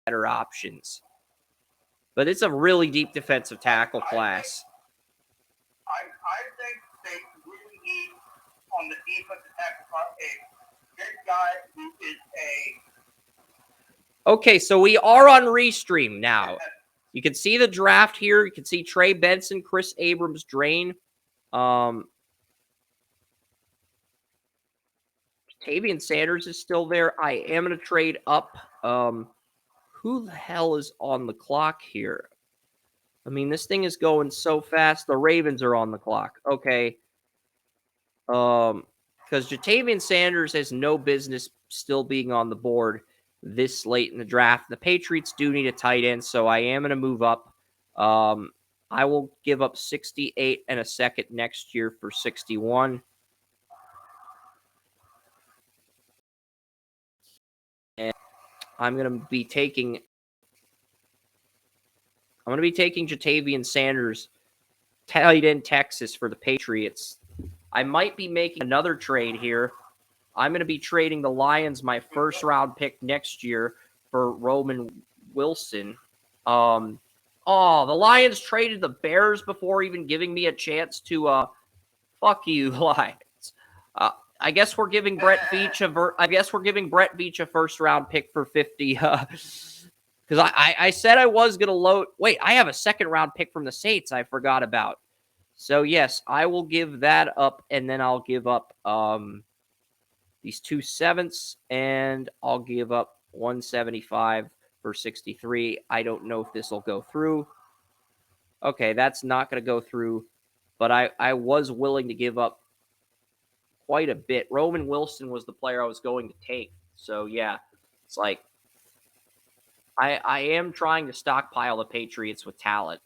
better options. But it's a really deep defensive tackle class. I think they really need on the defensive tackle class a big guy who is a. Okay, so we are on Restream now. You can see the draft here. You can see Trey Benson, Chris Abrams, Drain. Tavian Sanders is still there. I am going to trade up. Who the hell is on the clock here? I mean, this thing is going so fast. The Ravens are on the clock. Okay. Because Jatavian Sanders has no business still being on the board this late in the draft. The Patriots do need a tight end, so I am going to move up. I will give up 68 and a second next year for 61. And I'm going to be taking Jatavian Sanders, tight end Texas for the Patriots. I might be making another trade here. I'm going to be trading the Lions my first round pick next year for Roman Wilson. The Lions traded the Bears before even giving me a chance to fuck you, Lions. I guess we're giving Brett Veach a first round pick for 50. Because I said I was going to load. Wait, I have a second round pick from the Saints I forgot about. So, yes, I will give that up, and then I'll give up these 2 7ths, and I'll give up 175 for 63. I don't know if this will go through. Okay, that's not going to go through, but I was willing to give up quite a bit. Roman Wilson was the player I was going to take. So, yeah, it's like I am trying to stockpile the Patriots with talent.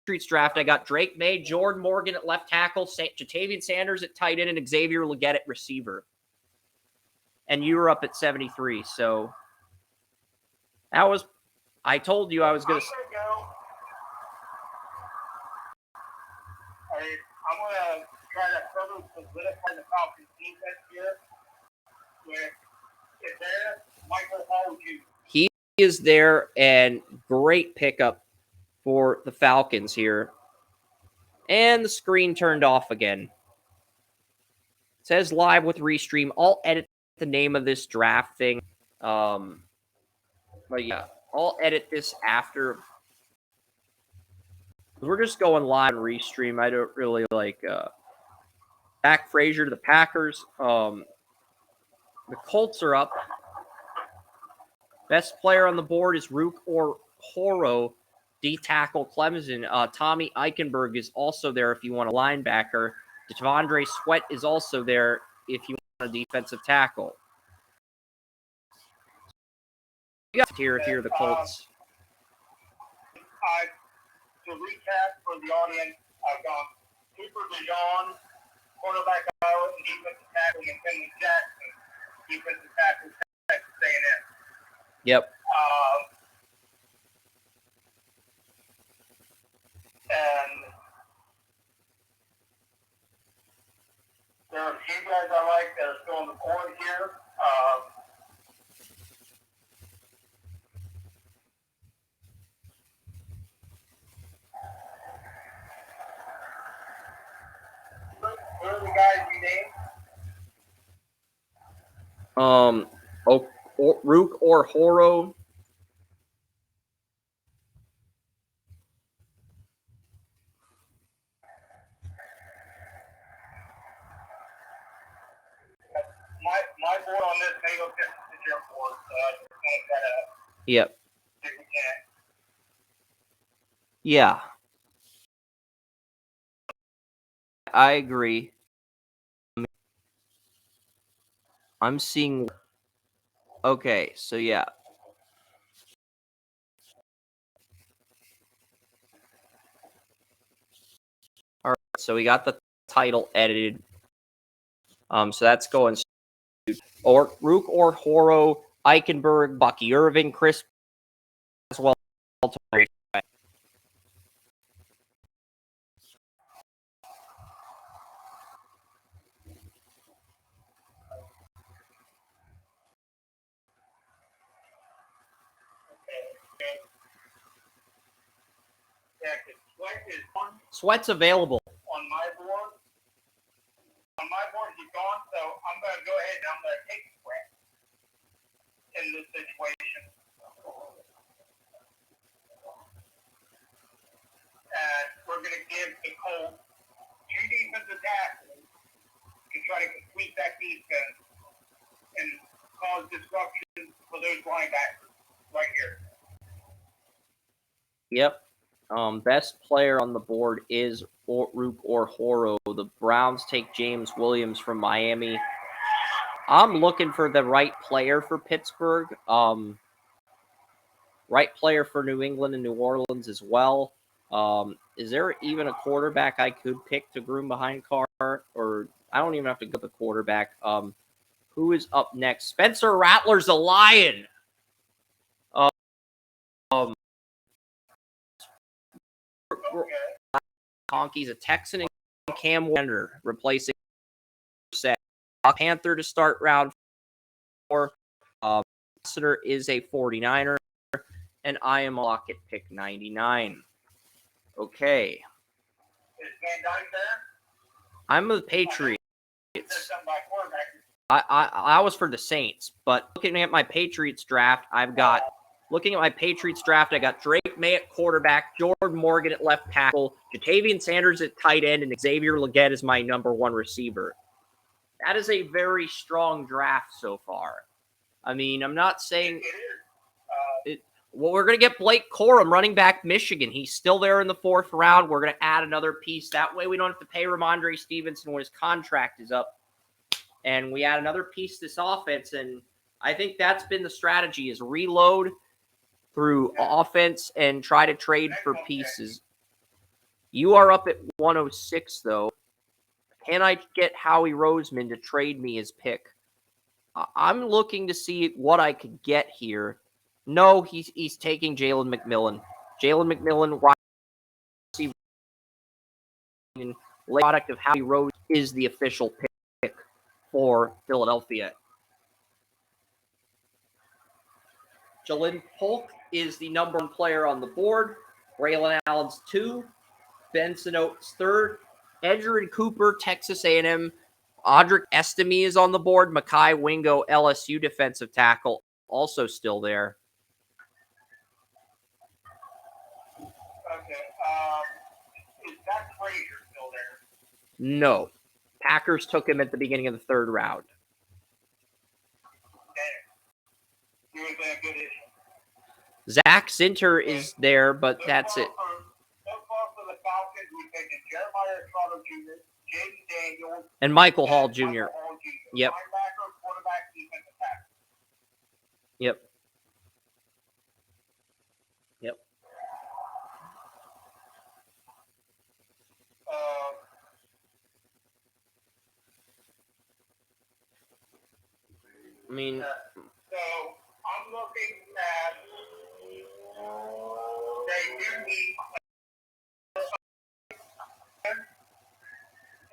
Patriots draft, I got Drake May, Jordan Morgan at left tackle, Jatavian Sanders at tight end, and Xavier Legette at receiver. And you were up at 73, so that was. I told you I was going to. I'm going to try to further solidify the Falcons defense here. If there, Michael Hall Jr. He is there, and great pickup for the Falcons here. And the screen turned off again. It says live with Restream. I'll edit the name of this draft thing. But yeah, I'll edit this after. We're just going live on Restream. I don't really like Zach Frazier to the Packers. The Colts are up. Best player on the board is Rook or Horo, D-tackle Clemson. Tommy Eichenberg is also there if you want a linebacker. Devondre Sweat is also there if you want a defensive tackle. You got here if you're the Colts. To recap for the audience, I've gone Cooper DeJean, cornerback Iowa, and defensive tackle McKinley Jackson, defensive tackle Texas A&M. Yep. And there are a few guys I like that are still on the board here. are the guys you named? Rook or Horo. My board on this may go to your board, so I just want to try to Yep. see if we can. Yeah. I agree. I'm seeing. Okay, so yeah. All right, so we got the title edited. So that's going. Or Rook or Horo, Eichenberg, Bucky Irving, Chris as well. Yeah, because Sweat is on Sweat's available. my board. On my board, he's gone, so I'm going to go ahead and I'm going to take Sweat in this situation. And we're going to give the Colts 2 defensive tackles to try to complete that defense and cause disruption for those linebackers right here. Yep. Best player on the board is Rook or Horo. The Browns take James Williams from Miami. I'm looking for the right player for Pittsburgh. Right player for New England and New Orleans as well. Is there even a quarterback I could pick to groom behind Carr? Or I don't even have to go the quarterback. Who is up next? Spencer Rattler's a Lion. Conkey's a Texan and Cam Warner replacing Set. Panther to start round 4. Ambassador is a 49er, and I am lock at pick 99. Okay. Is Van Dyke there? I'm the Patriots. I was for the Saints, but looking at my Patriots draft, I got Drake May at quarterback, Jordan Morgan at left tackle, Jatavian Sanders at tight end, and Xavier Leggett is my number 1 receiver. That is a very strong draft so far. I mean, I'm not saying well, we're going to get Blake Corum, running back Michigan. He's still there in the 4th round. We're going to add another piece. That way we don't have to pay Ramondre Stevenson when his contract is up. And we add another piece to this offense. And I think that's been the strategy, is reload through offense and try to trade for pieces. You are up at 106, though. Can I get Howie Roseman to trade me his pick? I'm looking to see what I could get here. No, he's taking Jalen McMillan. Jalen McMillan, product of Howie Rose, is the official pick for Philadelphia. Jalen Polk is the number 1 player on the board. Braylon Allen's 2. Benson Oates 3rd. Edgerrin Cooper, Texas A&M. Audric Estime is on the board. Mekhi Wingo, LSU defensive tackle, also still there. Okay. Is that Frazier still there? No. Packers took him at the beginning of the 3rd round. Damn. He was in a good issue. Zach Zinter is there, but that's it. So far for the Falcons, we've taken Jeremiah Trotter Jr., Jaden Daniels, and Michael Hall Jr. Yep. Linebacker, quarterback, defensive tackle. Yep. I mean, so I'm looking at they give me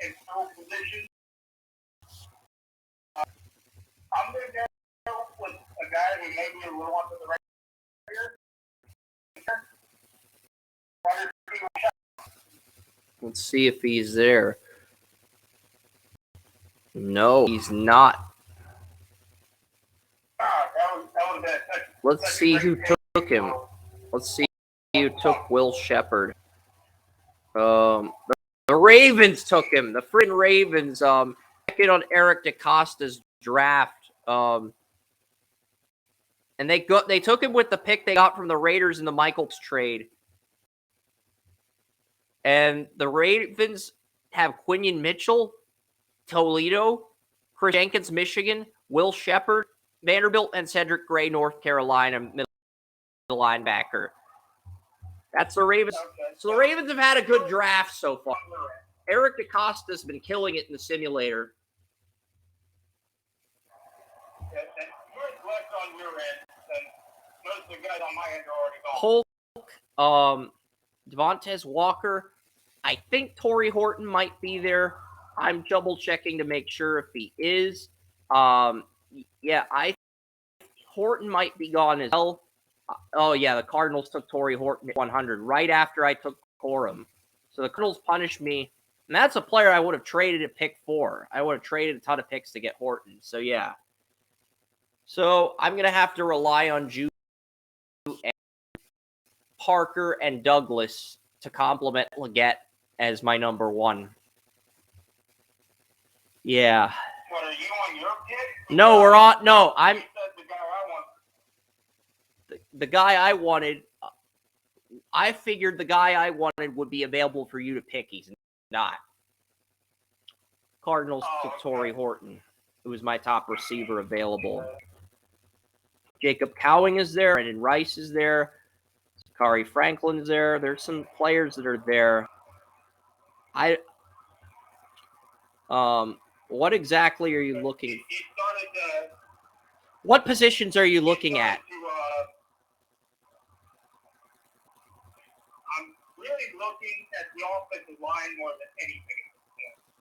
in full position. I'm going to go with a guy who maybe a little onto the right here. Let's see if he's there. No, he's not. That was Let's see who took him. Let's see who took Will Shepard. The Ravens took him. The freaking Ravens. Second on Eric DeCosta's draft. And they took him with the pick they got from the Raiders in the Michaels trade. And the Ravens have Quinion Mitchell, Toledo, Chris Jenkins, Michigan, Will Shepard, Vanderbilt, and Cedric Gray, North Carolina, middle linebacker. That's the Ravens. So the Ravens have had a good draft so far. Eric DeCosta's been killing it in the simulator. Left on your end, and most of the guys on my end are already Polk, gone. Devontae Walker. I think Torrey Horton might be there. I'm double checking to make sure if he is. Horton might be gone as well. Oh yeah, the Cardinals took Torrey Horton at 100 right after I took Corum. So the Cardinals punished me, and that's a player I would have traded at pick 4. I would have traded a ton of picks to get Horton. So yeah. So I'm gonna have to rely on Jude, Parker, and Douglas to complement Leggett as my number 1. Yeah. What, are you on your pick? No, we're on. No, I'm You said the guy I want. the guy I wanted. I figured the guy I wanted would be available for you to pick. He's not. Cardinals took Torrey Horton, who was my top receiver available. Jacob Cowing is there. Brendan Rice is there. Sakari Franklin's there. There's some players that are there. What exactly are you looking? What positions are you looking at? I'm really looking at the offensive line more than anything.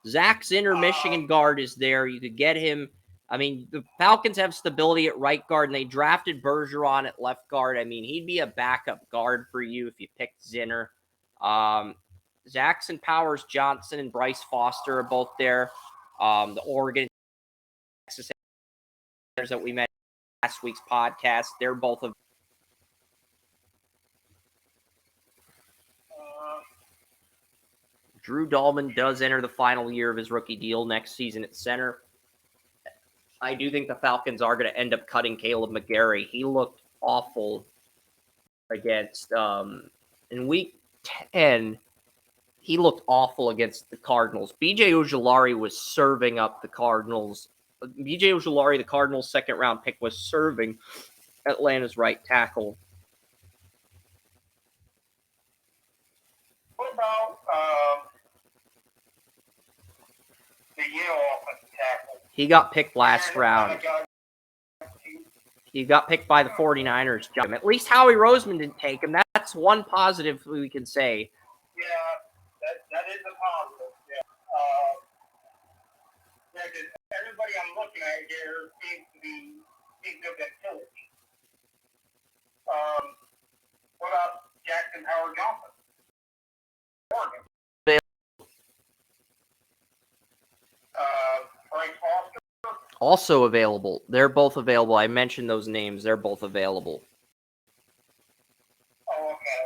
Zach Zinner, Michigan guard, is there. You could get him. I mean, the Falcons have stability at right guard, and they drafted Bergeron at left guard. I mean, he'd be a backup guard for you if you picked Zinner. Jackson Powers Johnson and Bryce Foster are both there. The Oregon Texas that we met in last week's podcast, they're both of. Drew Dahlman does enter the final year of his rookie deal next season at center. I do think the Falcons are going to end up cutting Caleb McGarry. He looked awful against in week 10. He looked awful against the Cardinals. B.J. Ojulari was serving up the Cardinals. B.J. Ojulari, the Cardinals' second-round pick, was serving Atlanta's right tackle. What about the Yale offensive tackle? He got picked last round. He got picked by the 49ers. At least Howie Roseman didn't take him. That's one positive we can say. Yeah, that is a positive. Yeah. Because everybody I'm looking at here seems to be good at Tillage. What about Jackson Howard Johnson? Oregon. Frank Foster. Also available. They're both available. I mentioned those names. They're both available. Oh, okay.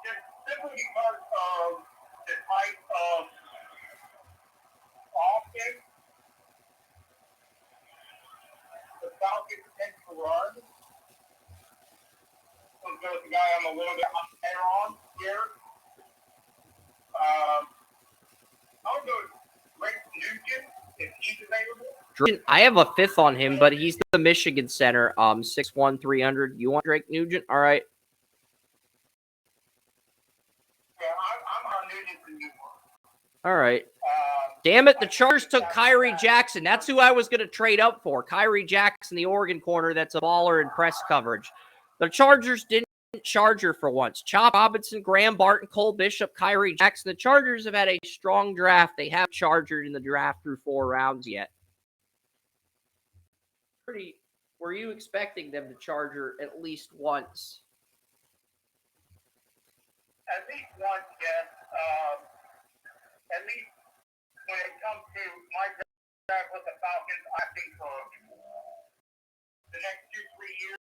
Just simply because of the type of offense the Falcons tend to run. Let's go with the guy I'm a little bit higher on here. I'll go with Drake Nugent if he's available. I have a 5th on him, but he's the Michigan center. 6'1", 300. You want Drake Nugent? All right. Yeah, I'm on Nugent and Newport. All right. Damn it, the Chargers took Kyrie Jackson. That's who I was going to trade up for. Kyrie Jackson, the Oregon corner, that's a baller in press coverage. The Chargers didn't Charger for once. Chop Robinson, Graham Barton, Cole Bishop, Kyrie Jackson. The Chargers have had a strong draft. They haven't chargered in the draft through 4 rounds yet. Were you expecting them to charger at least once? At least once, yes. At least with the Falcons, I think, for the next 2-3 years.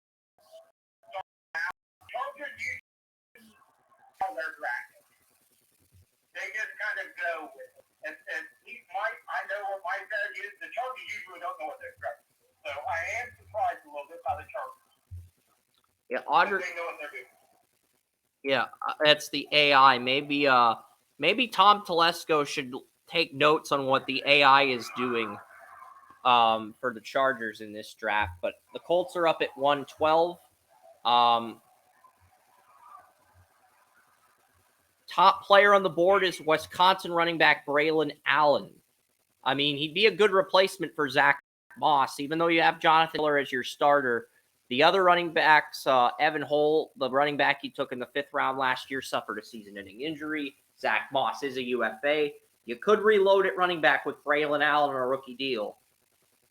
Chargers usually how they're drafted. They just kind of go with it. And I know what my bet is. The Chargers usually don't know what they're drafting. So I am surprised a little bit by the Chargers. Yeah, Audrey. They know what they're doing. Yeah, that's the AI. Maybe Tom Telesco should take notes on what the AI is doing for the Chargers in this draft. But the Colts are up at 112. Top player on the board is Wisconsin running back Braylon Allen. I mean, he'd be a good replacement for Zach Moss, even though you have Jonathan Miller as your starter. The other running backs, Evan Hull, the running back he took in the 5th round last year, suffered a season-ending injury. Zach Moss is a UFA. You could reload at running back with Braylon Allen on a rookie deal.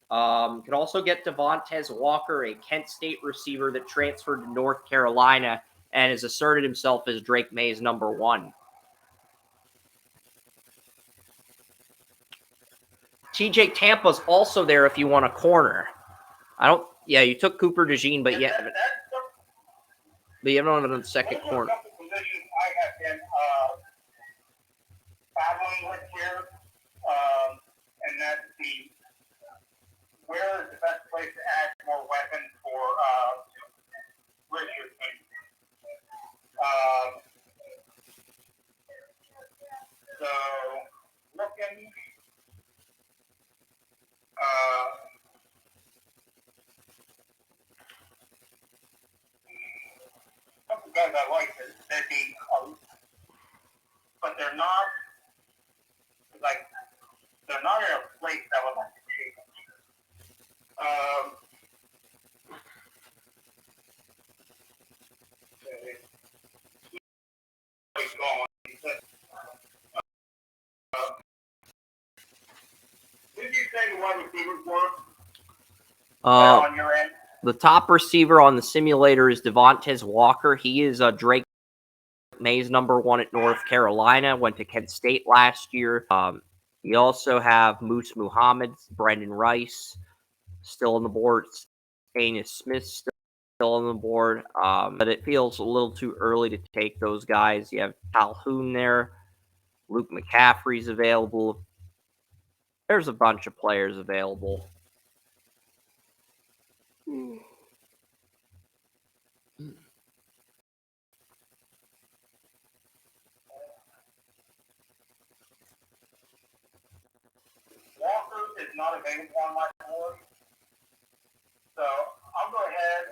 You could also get Devontae Walker, a Kent State receiver that transferred to North Carolina and has asserted himself as Drake May's number 1. TJ Tampa's also there if you want a corner. Yeah, you took Cooper DeJean, but you haven't on the second corner. Those are a couple positions I have been battling with here, and that's where is the best place to add more weapons for Richardson. So looking. Couple guys I like they'd be, but they're not in a place that would like to change. He's gone. Who did you say the wide receivers were? On your end? The top receiver on the simulator is Devontae Walker. He is Drake May's number 1 at North Carolina. Went to Kent State last year. You also have Moose Muhammad, Brendan Rice, still on the board. Anis Smith still on the board. But it feels a little too early to take those guys. You have Calhoun there. Luke McCaffrey's available. There's a bunch of players available. Walker is not available on my board, so I'll go ahead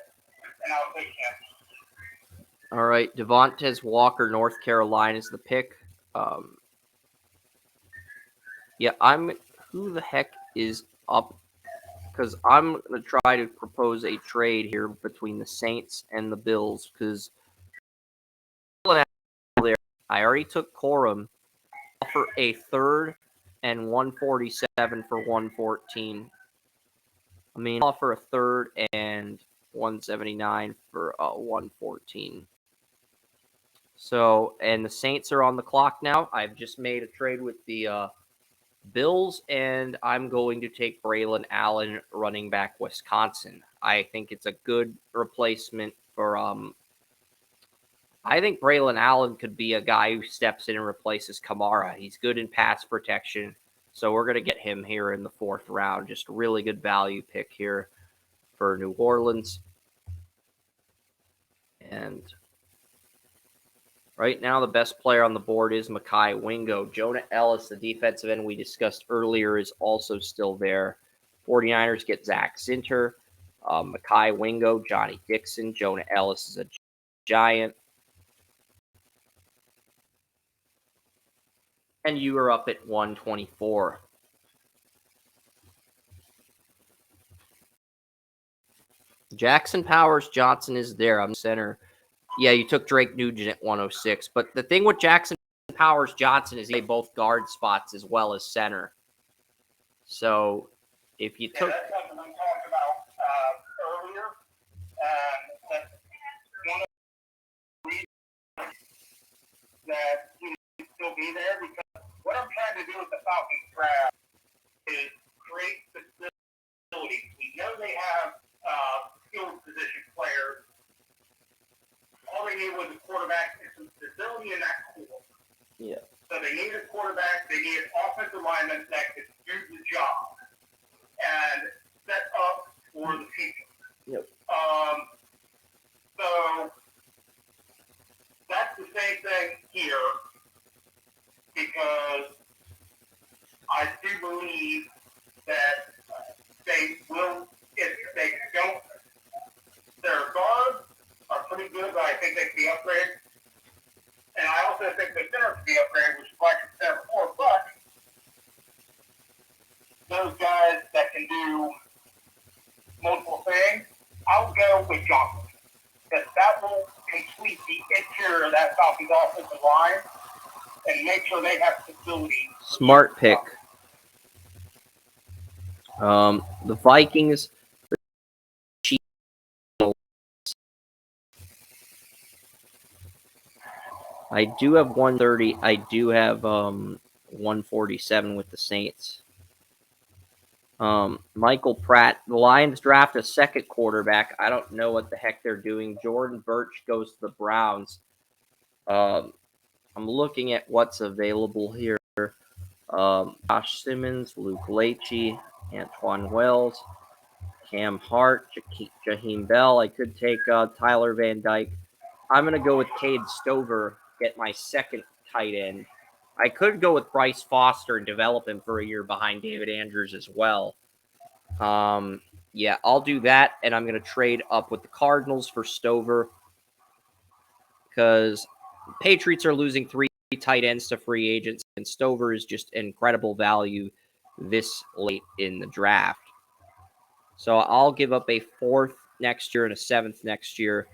and I'll take him. All right, Devontae Walker, North Carolina is the pick. Who the heck is up? Because I'm going to try to propose a trade here between the Saints and the Bills. Because I already took Corum. Offer a 3rd and 147 for 114. I mean, offer a 3rd and 179 for 114. So, and the Saints are on the clock now. I've just made a trade with the Bills, and I'm going to take Braylon Allen, running back Wisconsin. I think it's a good replacement for I think Braylon Allen could be a guy who steps in and replaces Kamara. He's good in pass protection, so we're going to get him here in the 4th round. Just a really good value pick here for New Orleans. And right now, the best player on the board is Mekhi Wingo. Jonah Ellis, the defensive end we discussed earlier, is also still there. 49ers get Zach Zinter, Mekhi Wingo, Johnny Dixon. Jonah Ellis is a Giant. And you are up at 124. Jackson Powers Johnson is there. I'm center. Yeah, you took Drake Nugent at 106. But the thing with Jackson Powers Johnson is they both guard spots as well as center. So if you took. That's something we talked about earlier. That's one of the reasons that he would still be there, because what I'm trying to do with the Falcons draft is create the So they need a quarterback. They need an offensive lineman that can do the job and set up for the future. Yep. So that's the same thing here because I do believe that they will, if they don't, their guards are pretty good, but I think they can be upgraded. And I also think the center can be upgraded, which is why I consider before. But those guys that can do multiple things, I'll go with Johnson. Because that will complete the interior of that Falcons offensive line and make sure they have facilities. Smart pick. The Vikings. I do have 130. I do have 147 with the Saints. Michael Pratt. The Lions draft a second quarterback. I don't know what the heck they're doing. Jordan Birch goes to the Browns. I'm looking at what's available here. Josh Simmons, Luke Leachy, Antoine Wells, Cam Hart, Jaheim Bell. I could take Tyler Van Dyke. I'm going to go with Cade Stover, get my second tight end. I could go with Bryce Foster and develop him for a year behind David Andrews as well. Yeah, I'll do that, and I'm going to trade up with the Cardinals for Stover because Patriots are losing 3 tight ends to free agents, and Stover is just incredible value this late in the draft. So I'll give up a 4th next year and a 7th next year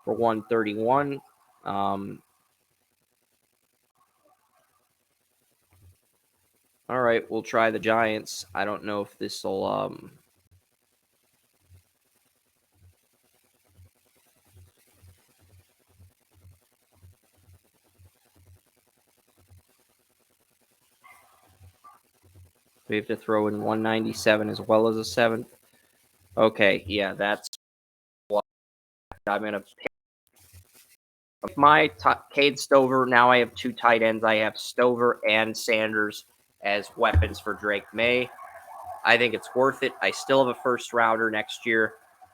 for 131. All right, we'll try the Giants. I don't know if this will we have to throw in 197 as well as a 7th. Okay, yeah, that's what I'm going to pick. My Cade Stover, now I have 2 tight ends. I have Stover and Sanders as weapons for Drake May. I think it's worth it. I still have a first rounder next year,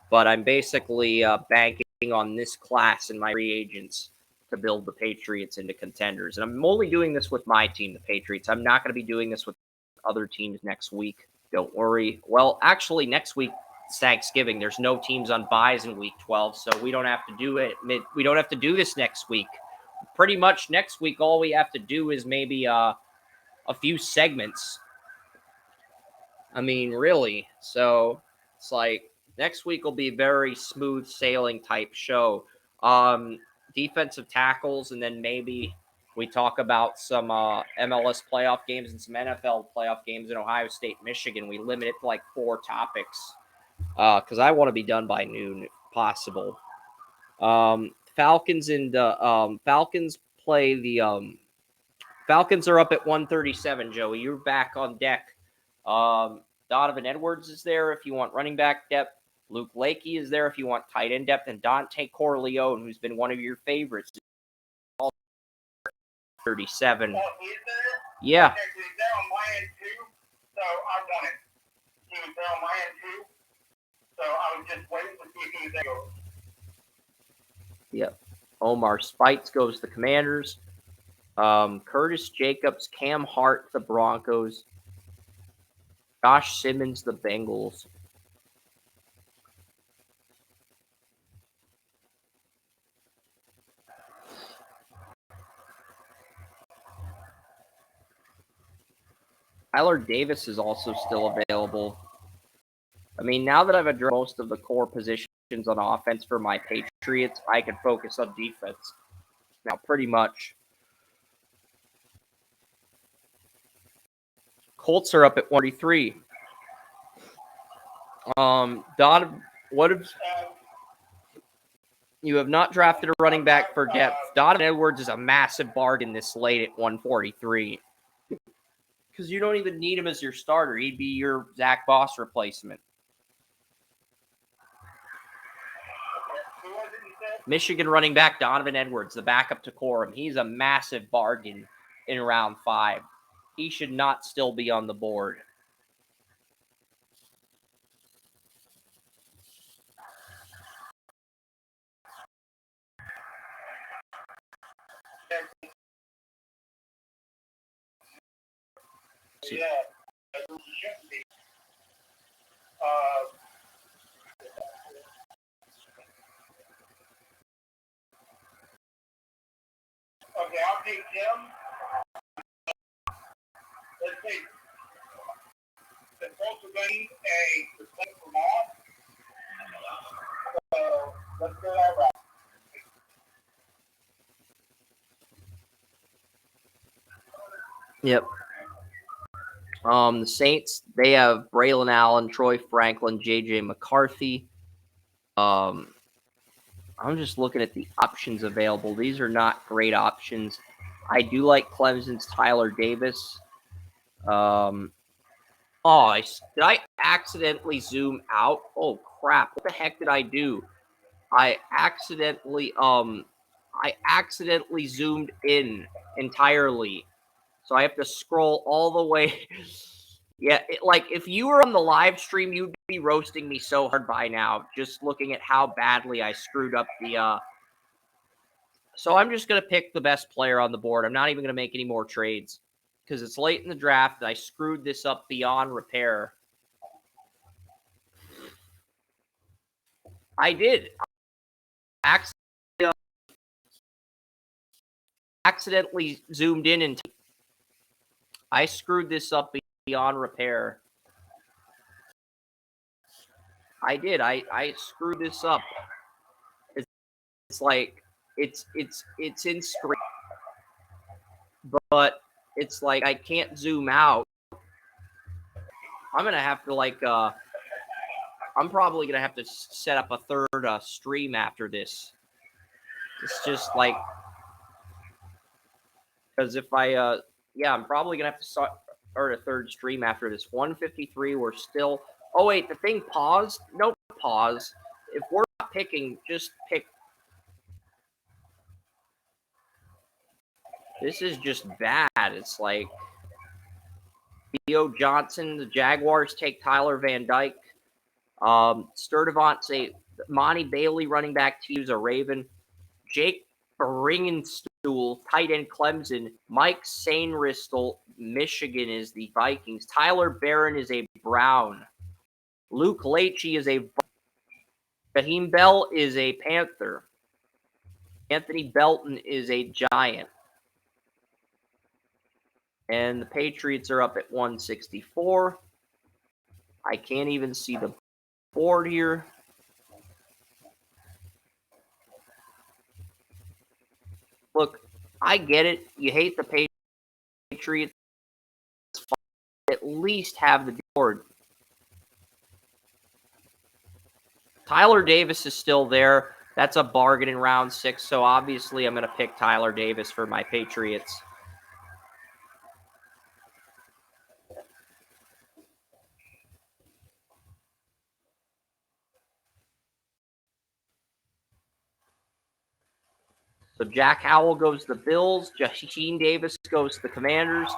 but I'm basically banking on this class and my free agents to build the Patriots into contenders. And I'm only doing this with my team, the Patriots. I'm not going to be doing this with other teams next week. Don't worry. Well, actually, next week, it's Thanksgiving. There's no teams on buys in week 12, so we don't have to do it. We don't have to do this next week. Pretty much next week, all we have to do is maybe a few segments. I mean, really. So it's like next week will be a very smooth sailing type show. Defensive tackles, and then maybe we talk about some MLS playoff games and some NFL playoff games in Ohio State, Michigan. We limit it to like 4 topics because I want to be done by noon if possible. Falcons and Falcons play the Falcons are up at 137. Joey, you're back on deck. Donovan Edwards is there if you want running back depth. Luke Leachy is there if you want tight end depth. And Dante Corleone, who's been one of your favorites. 37. Oh, he is there? Yeah. Okay, so he's there on my end too, so I want it. He was there on my end too, so I was just waiting to see if he was there. Yep. Omar Spites goes to the Commanders. Curtis Jacobs, Cam Hart, the Broncos. Josh Simmons, the Bengals. Tyler Davis is also still available. I mean, now that I've addressed most of the core positions on offense for my Patriots, I can focus on defense. Now, pretty much. Colts are up at 43. Don, what if you have not drafted a running back for depth? Donovan Edwards is a massive bargain this late at 143. Because you don't even need him as your starter. He'd be your Zach Boss replacement. Michigan running back Donovan Edwards, the backup to Corum. He's a massive bargain in round 5. He should not still be on the board. Yeah, it shouldn't be. Okay, I'll take him. Let's see. The Colts are going to need a replacement for Moss. So let's go that route. Yep. The Saints, they have Braylon Allen, Troy Franklin, J.J. McCarthy. I'm just looking at the options available. These are not great options. I do like Clemson's Tyler Davis. Did I accidentally zoom out? Oh, crap. What the heck did I do? I accidentally zoomed in entirely. So I have to scroll all the way. Yeah, if you were on the live stream, you'd be roasting me so hard by now, just looking at how badly I screwed up the. So I'm just going to pick the best player on the board. I'm not even going to make any more trades because it's late in the draft and I screwed this up beyond repair. I did. Accidentally zoomed in and I screwed this up beyond repair. I did. I screwed this up. It's like it's in screen, but it's like I can't zoom out. I'm gonna have to I'm probably gonna have to set up a third stream after this. It's just like because if I I'm probably gonna have to start a third stream after this. 153. We're still. Oh wait, the thing paused. Nope, pause. If we're not picking, just pick. This is just bad. It's like Theo Johnson. The Jaguars take Tyler Van Dyke. Sturdivant, Monty Bailey, running back, to use a Raven. Jake Bringenstool, tight end, Clemson. Mike Sainristel, Michigan, is the Vikings. Tyler Barron is a Brown. Luke Leitchie is a Raheem Bell is a Panther. Anthony Belton is a Giant. And the Patriots are up at 164. I can't even see the board here. Look, I get it. You hate the Patriots. At least have the board. Tyler Davis is still there. That's a bargain in round 6, so obviously I'm going to pick Tyler Davis for my Patriots. So Jack Howell goes to the Bills. Gene Davis goes to the Commanders.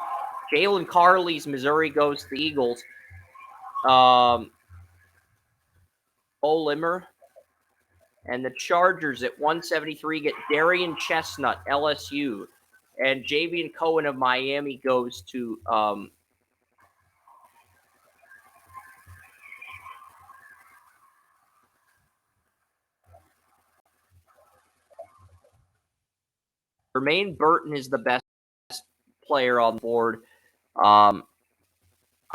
Jalen Carley's Missouri goes to the Eagles. Bo Limmer. And the Chargers at 173 get Darian Chestnut, LSU. And Javian Cohen of Miami goes to Jermaine Burton is the best player on the board. I'm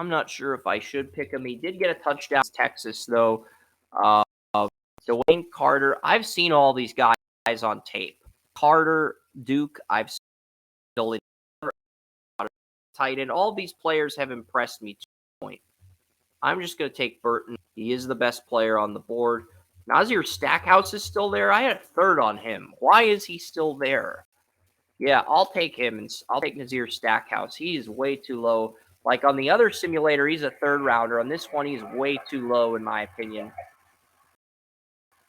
not sure if I should pick him. He did get a touchdown in Texas, though. Dwayne Carter. I've seen all these guys on tape. Carter, Duke, I've still in tight end. All these players have impressed me to a point. I'm just going to take Burton. He is the best player on the board. Nazir Stackhouse is still there. I had a third on him. Why is he still there? Yeah, I'll take him, and I'll take Nazir Stackhouse. He is way too low. Like on the other simulator, he's a third rounder. On this one, he's way too low, in my opinion.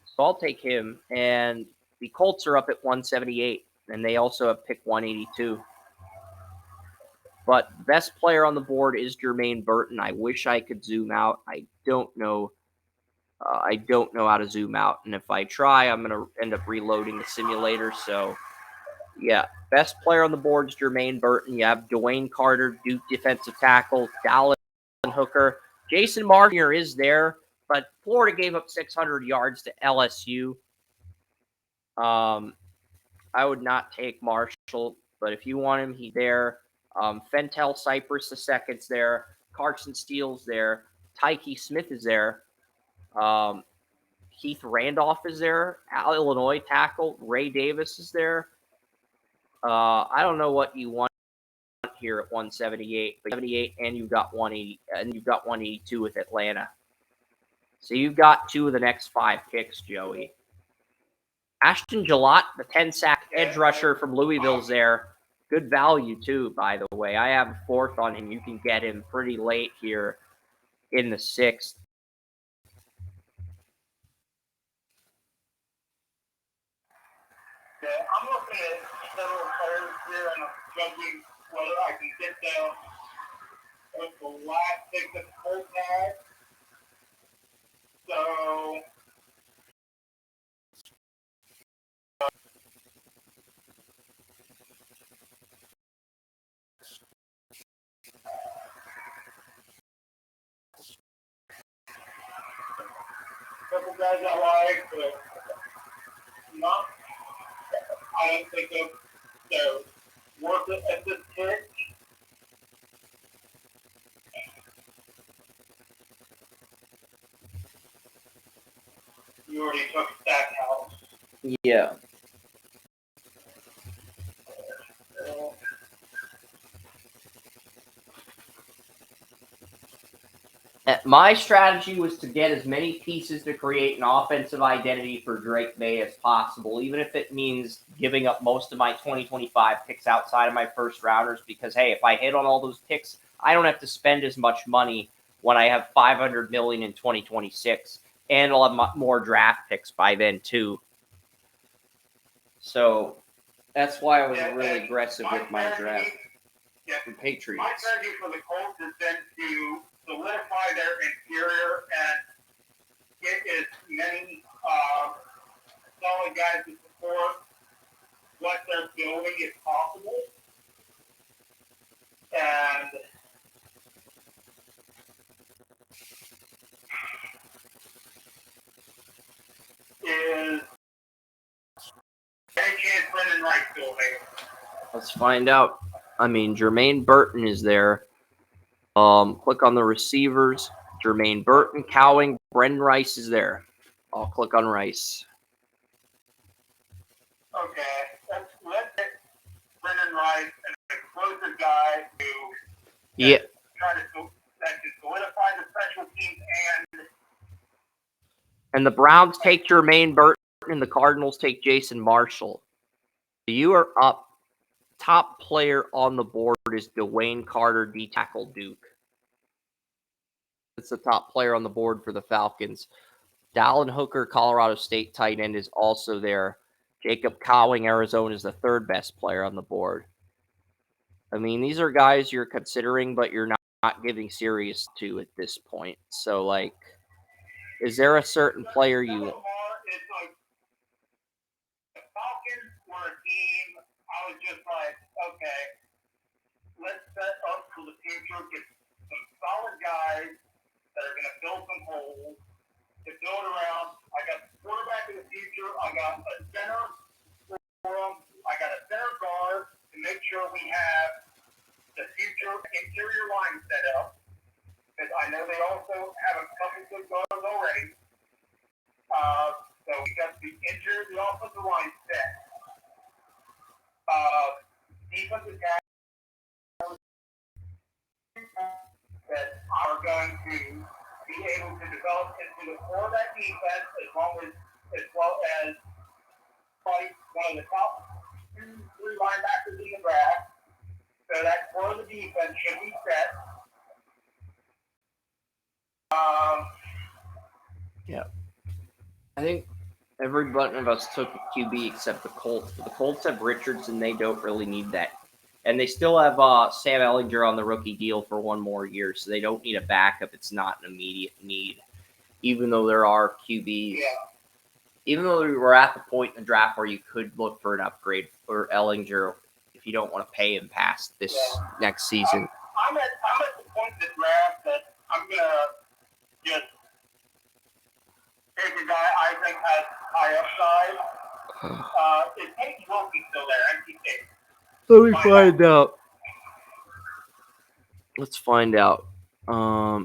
So I'll take him. And the Colts are up at 178, and they also have pick 182. But best player on the board is Jermaine Burton. I wish I could zoom out. I don't know. I don't know how to zoom out, and if I try, I'm going to end up reloading the simulator. So, yeah, best player on the board is Jermaine Burton. You have Dwayne Carter, Duke defensive tackle, Dallas Hooker. Jason Martier is there, but Florida gave up 600 yards to LSU. I would not take Marshall, but if you want him, he's there. Fentel Cypress the second's there. Carson Steele's there. Tyke Smith is there. Keith Randolph is there. Illinois tackle. Ray Davis is there. I don't know what you want here at 178, but 78, and you've got 180, and you've got 182 with Atlanta. So you've got 2 of the next 5 picks, Joey. Ashton Gillott, the 10-sack edge rusher from Louisville's there. Good value, too, by the way. I have a 4th on him. You can get him pretty late here in the 6th. Yeah, I'm looking at several players here, and I'm judging whether I can get them with the last pick that the Colts had. So, a couple guys I like, but not. I don't think they're worth it at this pick. You already took Stackhouse. Yeah. My strategy was to get as many pieces to create an offensive identity for Drake May as possible, even if it means giving up most of my 2025 picks outside of my first rounders, because, hey, if I hit on all those picks, I don't have to spend as much money when I have $500 million in 2026, and I'll have more draft picks by then, too. So that's why I was really aggressive with my draft for Patriots. My strategy for the Colts has been to solidify their interior and get as many solid guys to support what they're building as possible. And is any chance Brendan Wright still available? Let's find out. I mean, Jermaine Burton is there. Click on the receivers. Jermaine Burton, Cowing, Brendan Rice is there. I'll click on Rice. Okay, let's get Brendan Rice, an explosive guy who try to solidify the special teams and the Browns take Jermaine Burton and the Cardinals take Jason Marshall. You are up. Top player on the board is Dwayne Carter, D-tackle Duke. That's the top player on the board for the Falcons. Dallin Hooker, Colorado State tight end, is also there. Jacob Cowing, Arizona, is the 3rd best player on the board. I mean, these are guys you're considering, but you're not giving serious to at this point. So, like, is there a certain player you... It's like the Falcons were a team. I was just like, okay, let's set up for the future, get some solid guys that are going to fill some holes to build around. I got the quarterback of the future. I got a center for them. I got a center guard to make sure we have the future interior line set up. Because I know they also have a couple good guards already. So we got the interior, the offensive line set. Defensive guys that are going to be able to develop into the core of that defense as well as probably one of the top 2-3 linebackers in the draft. So that core of the defense should be set. Yeah. I think every one of us took a QB except the Colts. But the Colts have Richardson. They don't really need that And they still have Sam Ellinger on the rookie deal for one more year, so they don't need a backup. It's not an immediate need, even though there are QBs. Yeah. Even though we were at the point in the draft where you could look for an upgrade for Ellinger if you don't want to pay him past this next season. I'm at the point in the draft that I'm going to just take a guy I think has high upside. Is Hank Wilkie still there? Let me find out. Let's find out.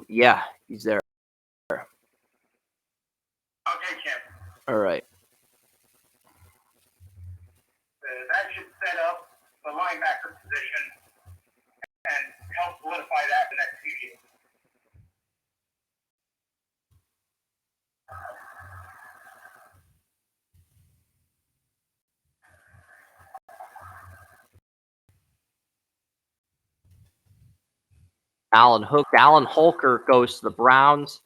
Yeah, he's there. Okay, Kim. All right. That should set up the linebacker position and help solidify that the next few years. Alan Holker goes to the Browns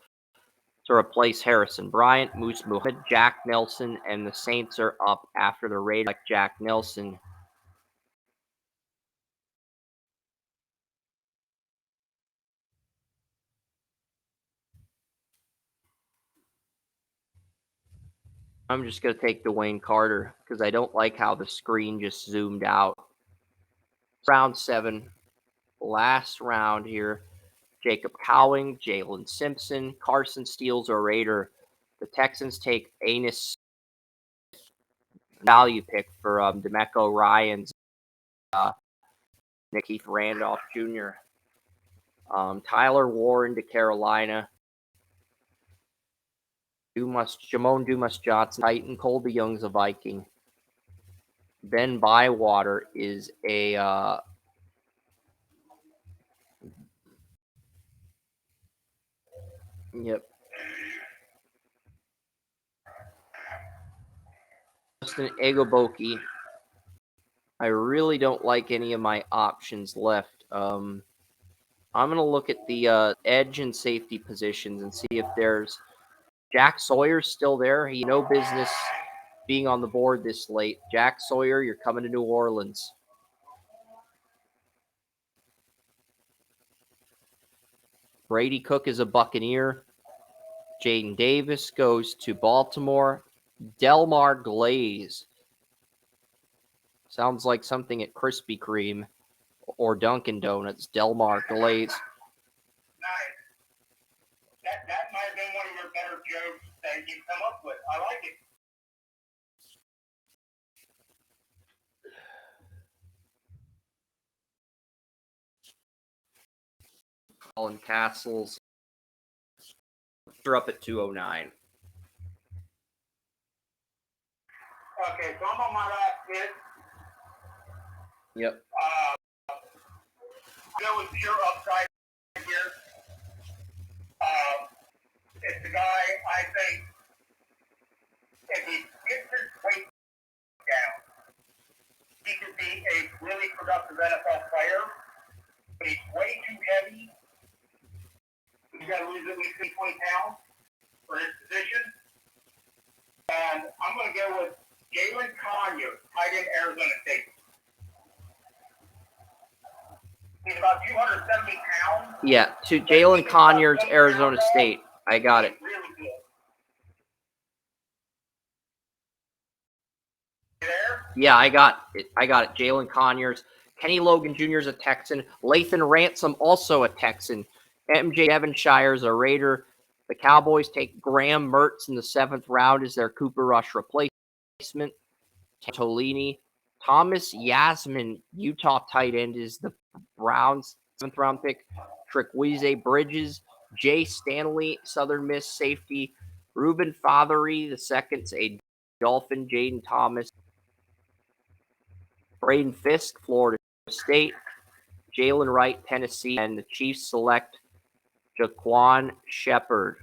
to replace Harrison Bryant, Moose Muhammad, Jack Nelson, and the Saints are up after the Raiders like Jack Nelson. I'm just going to take Dwayne Carter because I don't like how the screen just zoomed out. Round 7, last round here. Jacob Cowing, Jalen Simpson, Carson Steele's a Raider. The Texans take Anus value pick for DeMeco Ryans, Nick Keith Randolph Jr., Tyler Warren to Carolina, Jamon Dumas Johnson, Titan, Colby Young's a Viking. Ben Bywater is a Justin Egoboki. I really don't like any of my options left. I'm going to look at the edge and safety positions and see if there's Jack Sawyer's still there. He no business being on the board this late. Jack Sawyer, you're coming to New Orleans. Brady Cook is a Buccaneer. Jaden Davis goes to Baltimore. Delmar Glaze. Sounds like something at Krispy Kreme or Dunkin' Donuts. Delmar Glaze. Nice. That might have been one of your better jokes that you've come up with. I like it. Colin Castles. They're up at 209. Okay, so I'm on my last hit. Yep. Go with pure upside here. It's the guy I think if he gets his weight down, he could be a really productive NFL player. But he's way too heavy. He's got to lose at least 20 pounds for his position. And I'm going to go with Jalen Conyers, tight end, Arizona State. He's about 270 pounds. Yeah, to Jalen Conyers, Arizona State. I got it. Really good. You there? Yeah, I got it. Jalen Conyers. Kenny Logan Jr. is a Texan. Lathan Ransom, also a Texan. MJ Devonshire's a Raider. The Cowboys take Graham Mertz in the 7th round as their Cooper Rush replacement. Tolini. Thomas Yasmin, Utah tight end, is the Browns' 7th round pick. Trickwize Bridges. Jay Stanley, Southern Miss safety. Ruben Fothery, the second's a Dolphin. Jaden Thomas. Braden Fisk, Florida State. Jalen Wright, Tennessee. And the Chiefs select Jaquan Shepard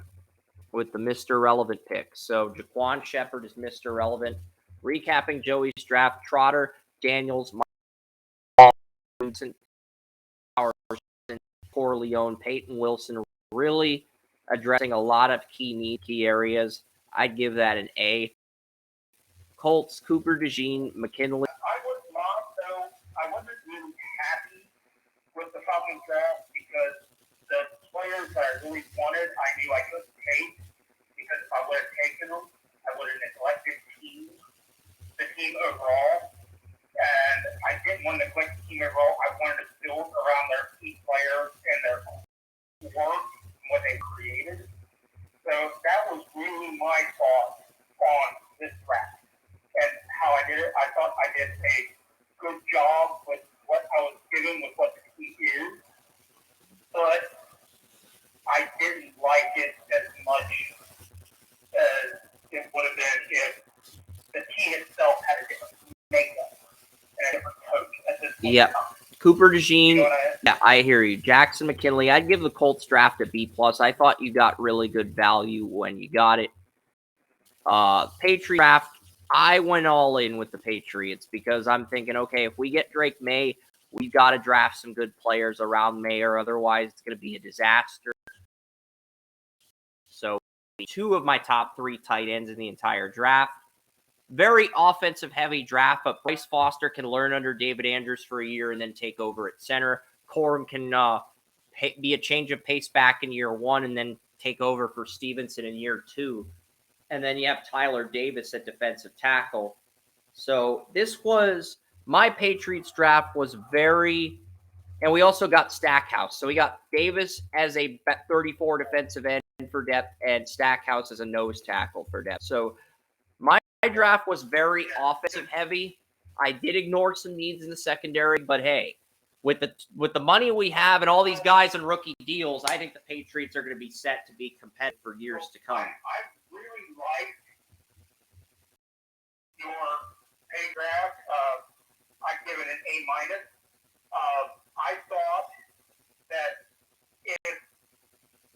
with the Mr. Relevant pick. So Jaquan Shepard is Mr. Relevant. Recapping Joey's draft: Trotter, Daniels, Vincent, Corleone, Peyton Wilson, really addressing a lot of key areas. I'd give that an A. Colts, Cooper DeJean, McKinley. I wouldn't really have Falcons draft because the players that I really wanted, I knew I couldn't take because if I would have taken them, I would have neglected the team overall. And I didn't want to neglect the team overall. I wanted to build around their key players and their work and what they created. So that was really my thought on this draft and how I did it. I thought I did a good job with what I was given with what the team is, but I didn't like it as much as it would have been if the team itself had a different makeup and a different coach at this point. Yeah. Cooper DeJean, You know yeah, I hear you. Jackson McKinley, I'd give the Colts draft a B+. I thought you got really good value when you got it. Patriot draft, I went all in with the Patriots because I'm thinking, okay, if we get Drake May, we got to draft some good players around May, or otherwise it's going to be a disaster. So 2 of my top 3 tight ends in the entire draft. Very offensive-heavy draft, but Bryce Foster can learn under David Andrews for a year and then take over at center. Corum can be a change of pace back in year 1 and then take over for Stevenson in year 2. And then you have Tyler Davis at defensive tackle. So this was my Patriots draft was very, and we also got Stackhouse. So we got Davis as a 34 defensive end for depth and Stackhouse as a nose tackle for depth. So my draft was very offensive heavy. I did ignore some needs in the secondary, but hey, with the money we have and all these guys on rookie deals, I think the Patriots are going to be set to be competitive for years to come. I really like your pay draft. I'd give it an A-. I thought that if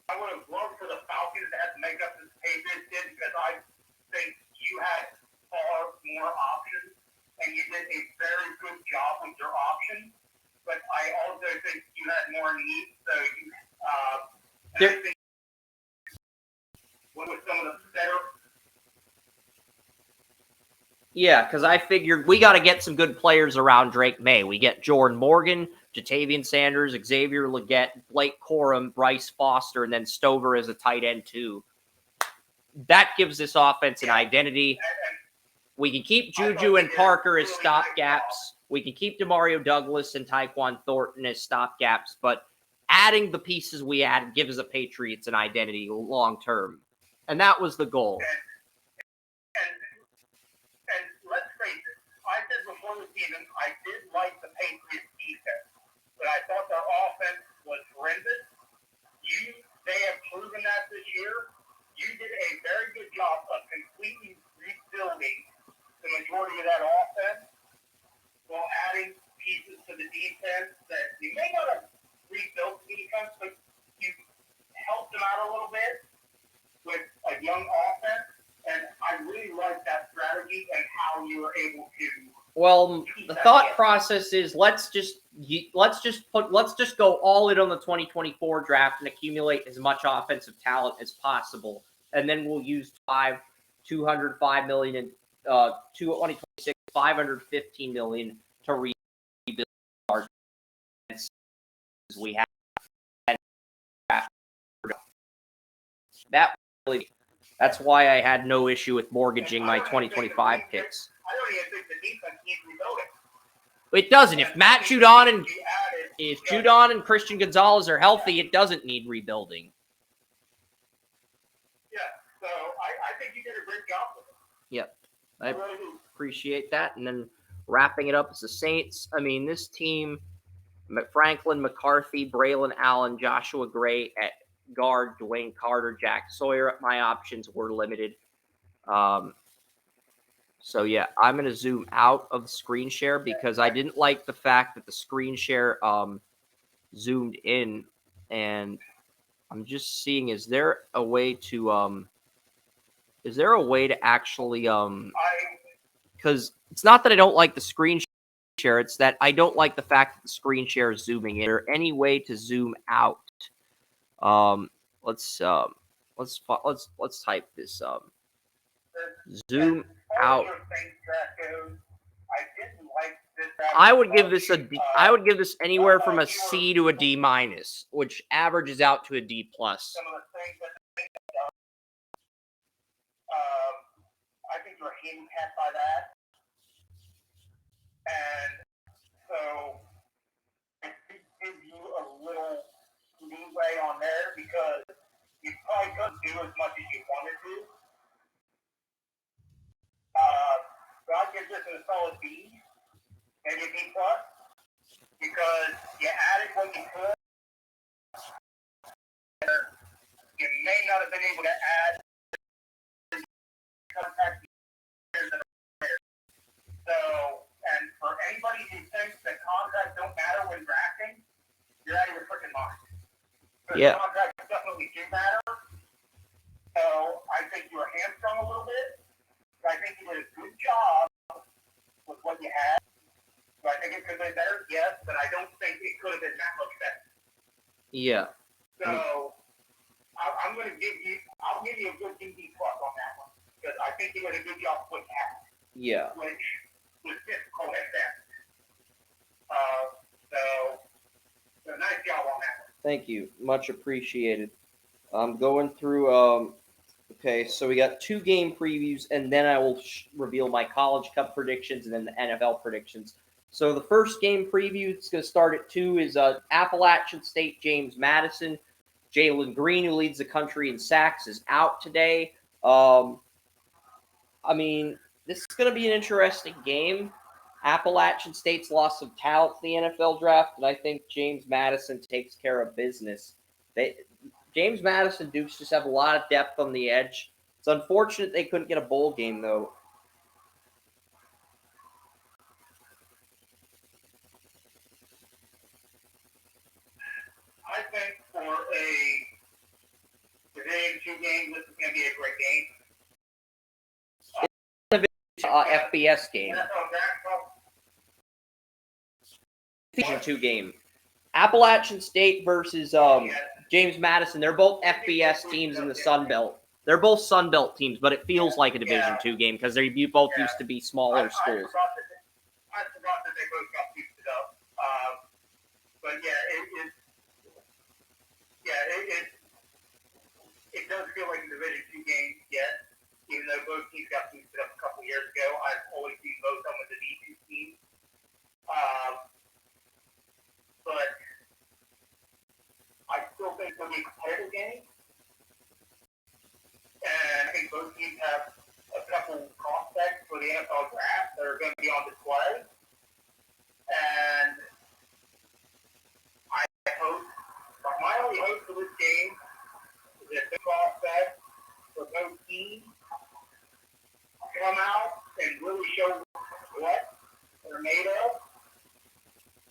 I would have loved for the Falcons to have to make up this Patriots did because I think you had far more options and you did a very good job with your options. But I also think you had more needs, so you I think with some of the better. Yeah, because I figured we got to get some good players around Drake May. We get Jordan Morgan, Jatavian Sanders, Xavier Legette, Blake Corum, Bryce Foster, and then Stover as a tight end too. That gives this offense an identity. We can keep Juju and Parker as stopgaps. We can keep Demario Douglas and Tyquan Thornton as stopgaps, but adding the pieces we added gives the Patriots an identity long term. And that was the goal. And let's face it, I said before the season, I did like the Patriots defense, but I thought their offense was horrendous. They have proven that this year. You did a very good job of completely rebuilding the majority of that offense while adding pieces to the defense that you may not have rebuilt defense, but you helped them out a little bit with a young offense. And I really like that strategy and how you were able to. Well, the thought process is let's just go all in on the 2024 draft and accumulate as much offensive talent as possible, and then we'll use $205 million in 2026, $515 million to rebuild our defense we have. That's why I had no issue with mortgaging my 2025 picks. I don't even think the defense needs rebuilding. It doesn't. If Matt Judon and Christian Gonzalez are healthy, it doesn't need rebuilding. Yeah, so I think you did a great job with it. Yep. I appreciate that. And then wrapping it up as the Saints. I mean, this team, Franklin, McCarthy, Braylon Allen, Joshua Gray at guard, Dwayne Carter, Jack Sawyer. My options were limited. So, yeah, I'm going to zoom out of the screen share because I didn't like the fact that the screen share zoomed in. And I'm just seeing, is there a way to actually because it's not that I don't like the screen share, it's that I don't like the fact that the screen share is zooming in. Is there any way to zoom out? Let's type this zoom out. I didn't like this I would give this I would give this anywhere from a C to a D minus, which averages out to a D plus. Some of the things that I think you're handicapped by that, and so I think give you a little leeway on there because you probably couldn't do as much as you wanted to. So I'd give this a solid B, maybe a B plus, because you added what you could. You may not have been able to add contact players that are there. So, and for anybody who thinks that contracts don't matter when drafting, you're out of your freaking mind. Yeah. Contracts definitely do matter. So I think you were hamstrung a little bit. But I think you did a good job with what you had. Do I think it could have been better? Yes, but I don't think it could have been that much better. Yeah. So I'm going to I'll give you a good DB plus on that one. Because I think you did a good job with that. Yeah. Which was difficult at best. So nice job on that one. Thank you. Much appreciated. I'm going through, okay, so we got 2 game previews, and then I will reveal my College Cup predictions and then the NFL predictions. So the first game preview, it's going to start at 2, is Appalachian State James Madison. Jalen Green, who leads the country in sacks, is out today. I mean, this is going to be an interesting game. Appalachian State's lost some talent to the NFL draft, and I think James Madison takes care of business. James Madison Dukes just have a lot of depth on the edge. It's unfortunate they couldn't get a bowl game, though. I think for a Division 2 game, this is going to be a great game. FBS game. NFL draft club. Division 2 game. Appalachian State versus James Madison. They're both FBS teams in the Sun Belt. They're both Sun Belt teams, but it feels like a Division 2 game because they both used to be smaller schools. I forgot that they both got boosted up. But it does feel like a Division 2 game yet, even though both teams got boosted up a couple years ago. I've always seen both of them as a D2 team. But I still think it'll be a competitive game. And I think both teams have a couple prospects for the NFL draft that are going to be on display. And I hope, my only hope for this game is that the prospects for both teams come out and really show what they're made of.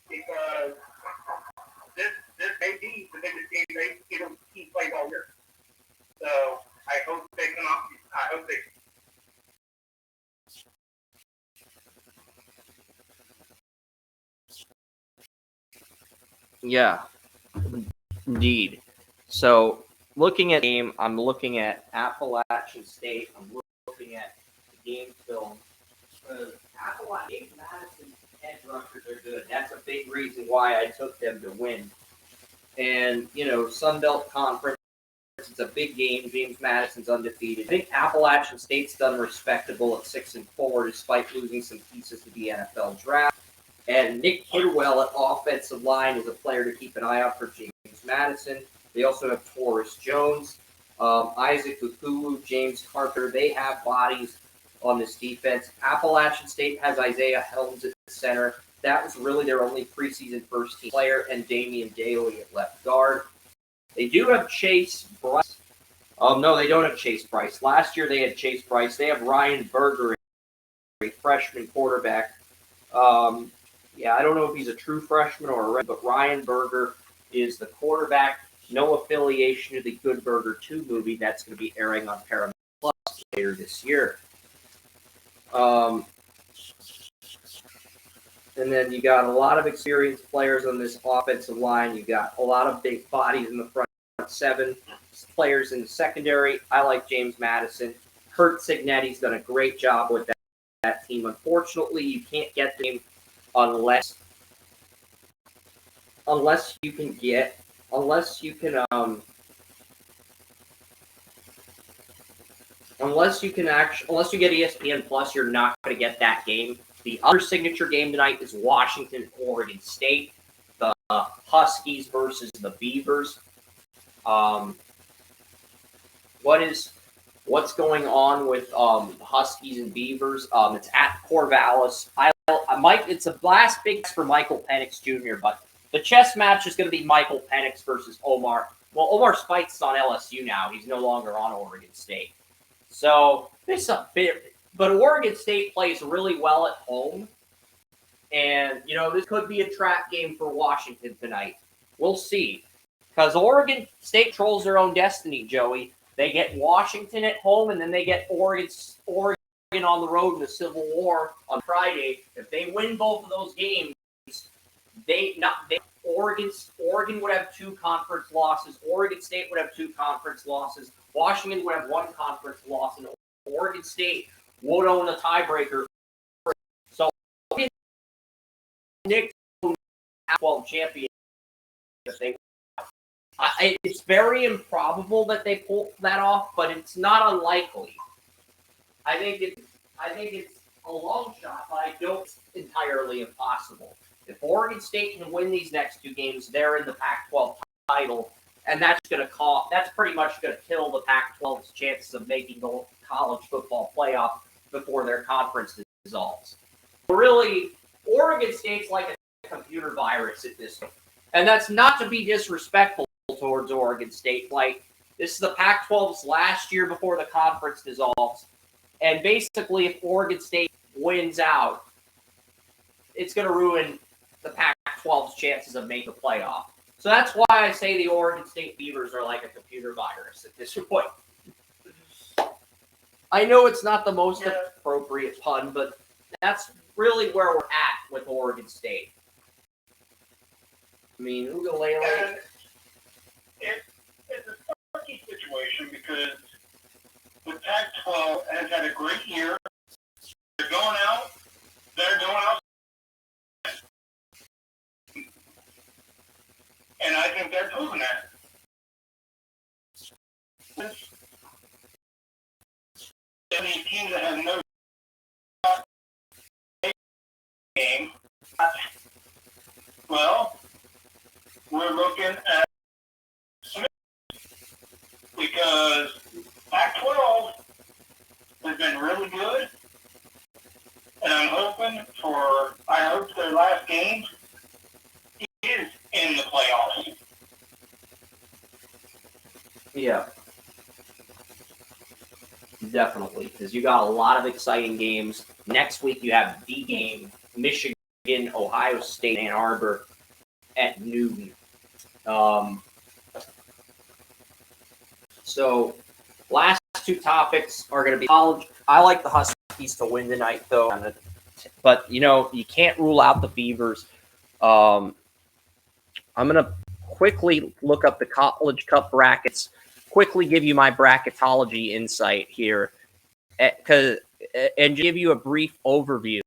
Because this may be the biggest game it'll keep playing all year. So I hope they come out. I hope they. Yeah, indeed. So looking at the game, I'm looking at Appalachian State. I'm looking at the game film. Appalachian Madison edge rushers are good. That's a big reason why I took them to win. And, Sun Belt Conference, it's a big game. James Madison's undefeated. I think Appalachian State's done respectable at 6-4 despite losing some pieces to the NFL draft. And Nick Kidwell at offensive line is a player to keep an eye out for James Madison. They also have Taurus Jones, Isaac Ukulu, James Carter. They have bodies on this defense. Appalachian State has Isaiah Helms at center. That was really their only preseason first-team player, and Damian Daly at left guard. They do have Chase Bryce. No, they don't have Chase Bryce. Last year they had Chase Bryce. They have Ryan Berger, a freshman quarterback. I don't know if he's a true freshman or but Ryan Berger is the quarterback. No affiliation to the Good Burger 2 movie that's going to be airing on Paramount Plus later this year. And then you got a lot of experienced players on this offensive line. You got a lot of big bodies in the front 7, players in the secondary. I like James Madison. Kurt Signetti's done a great job with that team. Unfortunately, you can't get the game unless you can get unless you can unless you get ESPN Plus, you're not going to get that game. The other signature game tonight is Washington, Oregon State, the Huskies versus the Beavers. What's going on with Huskies and Beavers? It's at Corvallis. It's a last big test for Michael Penix Jr., but the chess match is going to be Michael Penix versus Omar. Well, Omar Speights is on LSU now. He's no longer on Oregon State. So this is a bit, but Oregon State plays really well at home, and this could be a trap game for Washington tonight. We'll see, because Oregon State controls their own destiny. Joey, they get Washington at home, and then they get Oregon on the road in the Civil War on Friday. If they win both of those games, Oregon would have 2 conference losses. Oregon State would have 2 conference losses. Washington would have 1 conference loss, and Oregon State would own the tiebreaker. So, Nick 12 champion. It's very improbable that they pull that off, but it's not unlikely. I think it's a long shot, but I don't think it's entirely impossible. If Oregon State can win these next 2 games, they're in the Pac-12 title, and that's pretty much going to kill the Pac-12's chances of making the college football playoff before their conference dissolves. Really, Oregon State's like a computer virus at this point, and that's not to be disrespectful towards Oregon State. Like, this is the Pac-12's last year before the conference dissolves, and basically, if Oregon State wins out, it's going to ruin the Pac-12's chances of making the playoff. So that's why I say the Oregon State Beavers are like a computer virus at this point. I know it's not the most appropriate pun, but that's really where we're at with Oregon State. I mean, ukulele. It's a tricky situation because the Pac-12 has had a great year. They're going out. And I think they're proving that. Any teams that have no game, well, we're looking at Smith because Pac-12 has been really good, and I hope their last game is in the playoffs. Yeah. Definitely, because you got a lot of exciting games. Next week you have the game, Michigan, Ohio State, Ann Arbor at noon. So last 2 topics are going to be college. I like the Huskies to win tonight, though. But, you can't rule out the Beavers. I'm going to quickly look up the College Cup brackets, quickly give you my bracketology insight here, and give you a brief overview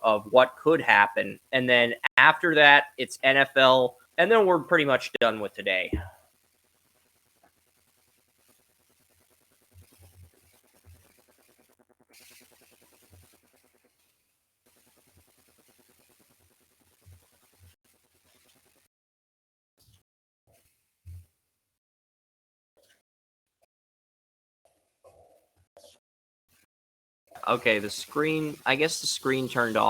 of what could happen. And then after that, it's NFL, and then we're pretty much done with today. Okay, I guess the screen turned off.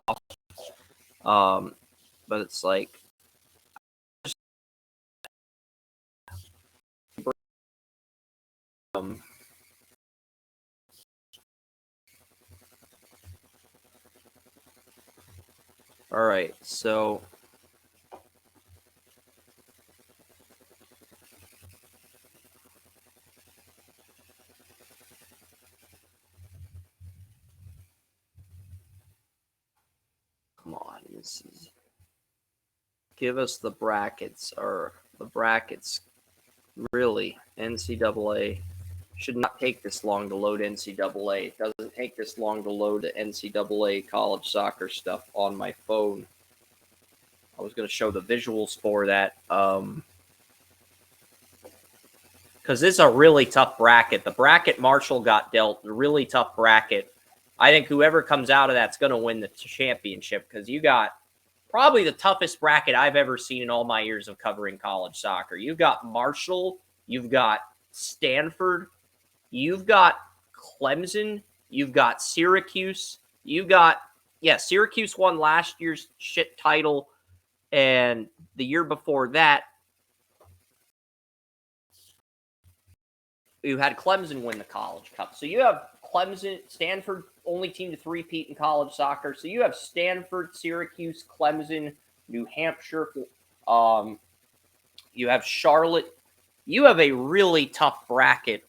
But it's like, all right, so come on, give us the brackets, or the brackets. Really, NCAA should not take this long to load NCAA. It doesn't take this long to load the NCAA college soccer stuff on my phone. I was going to show the visuals for that. Because this is a really tough bracket. The bracket Marshall got dealt, a really tough bracket. I think whoever comes out of that's going to win the championship because you got probably the toughest bracket I've ever seen in all my years of covering college soccer. You've got Marshall, you've got Stanford, you've got Clemson, you've got Syracuse, you've got, Syracuse won last year's shit title, and the year before that, you had Clemson win the College Cup. So you have Clemson, Stanford, only team to three-peat in college soccer. So you have Stanford, Syracuse, Clemson, New Hampshire. You have Charlotte. You have a really tough bracket.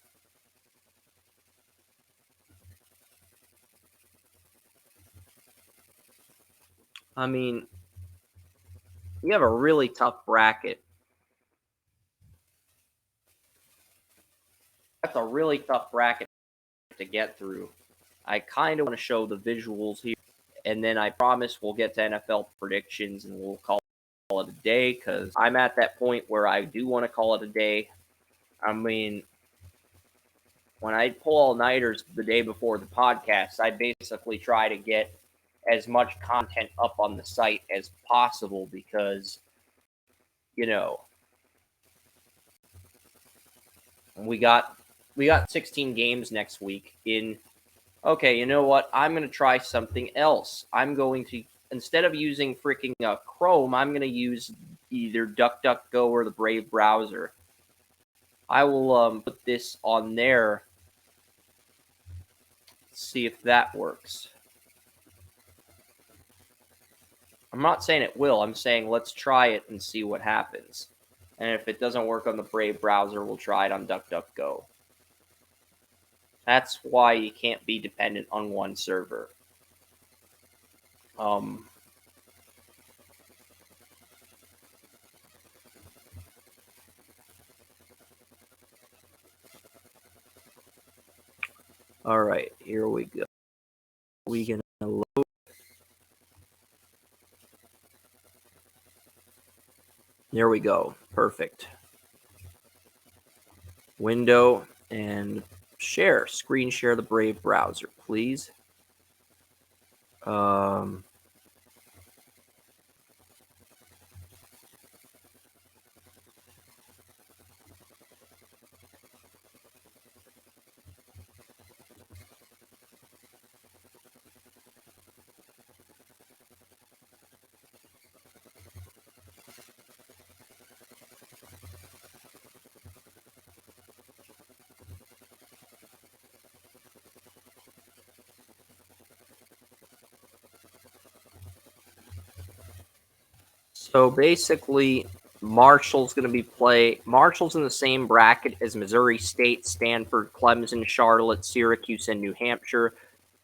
I mean, you have a really tough bracket. That's a really tough bracket to get through. I kind of want to show the visuals here, and then I promise we'll get to NFL predictions and we'll call it a day because I'm at that point where I do want to call it a day. I mean, when I pull all-nighters the day before the podcast, I basically try to get as much content up on the site as possible because, we got 16 games next week okay, you know what? I'm going to try something else. I'm going to, instead of using freaking Chrome, I'm going to use either DuckDuckGo or the Brave browser. I will put this on there. See if that works. I'm not saying it will. I'm saying let's try it and see what happens. And if it doesn't work on the Brave browser, we'll try it on DuckDuckGo. That's why you can't be dependent on one server. All right, here we go. We gonna load. There we go. Perfect. Window and share. Screen share the Brave browser, please. So basically, Marshall's going to be Marshall's in the same bracket as Missouri State, Stanford, Clemson, Charlotte, Syracuse, and New Hampshire.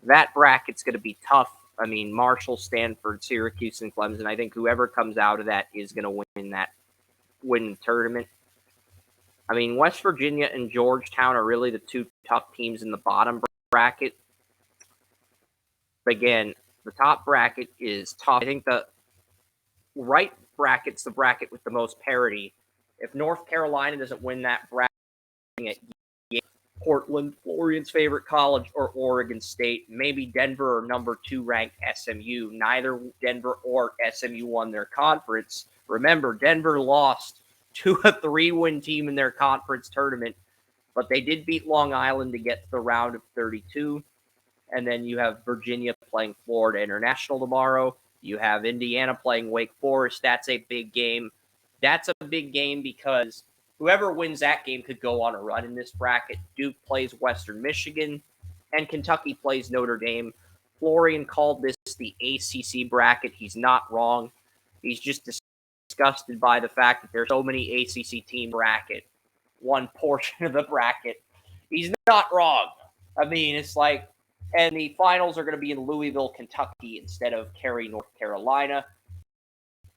That bracket's going to be tough. I mean, Marshall, Stanford, Syracuse, and Clemson. I think whoever comes out of that is going to win the tournament. I mean, West Virginia and Georgetown are really the two tough teams in the bottom bracket. But again, the top bracket is tough. I think the right bracket's the bracket with the most parity. If North Carolina doesn't win that bracket, Portland, Florian's favorite college, or Oregon State, maybe Denver or number 2 ranked SMU. Neither Denver or SMU won their conference. Remember, Denver lost to a 3-win team in their conference tournament, but they did beat Long Island to get to the round of 32. And then you have Virginia playing Florida International tomorrow. You have Indiana playing Wake Forest. That's a big game. That's a big game because whoever wins that game could go on a run in this bracket. Duke plays Western Michigan, and Kentucky plays Notre Dame. Florian called this the ACC bracket. He's not wrong. He's just disgusted by the fact that there's so many ACC team bracket, one portion of the bracket. He's not wrong. I mean, it's like, and the finals are going to be in Louisville, Kentucky instead of Cary, North Carolina.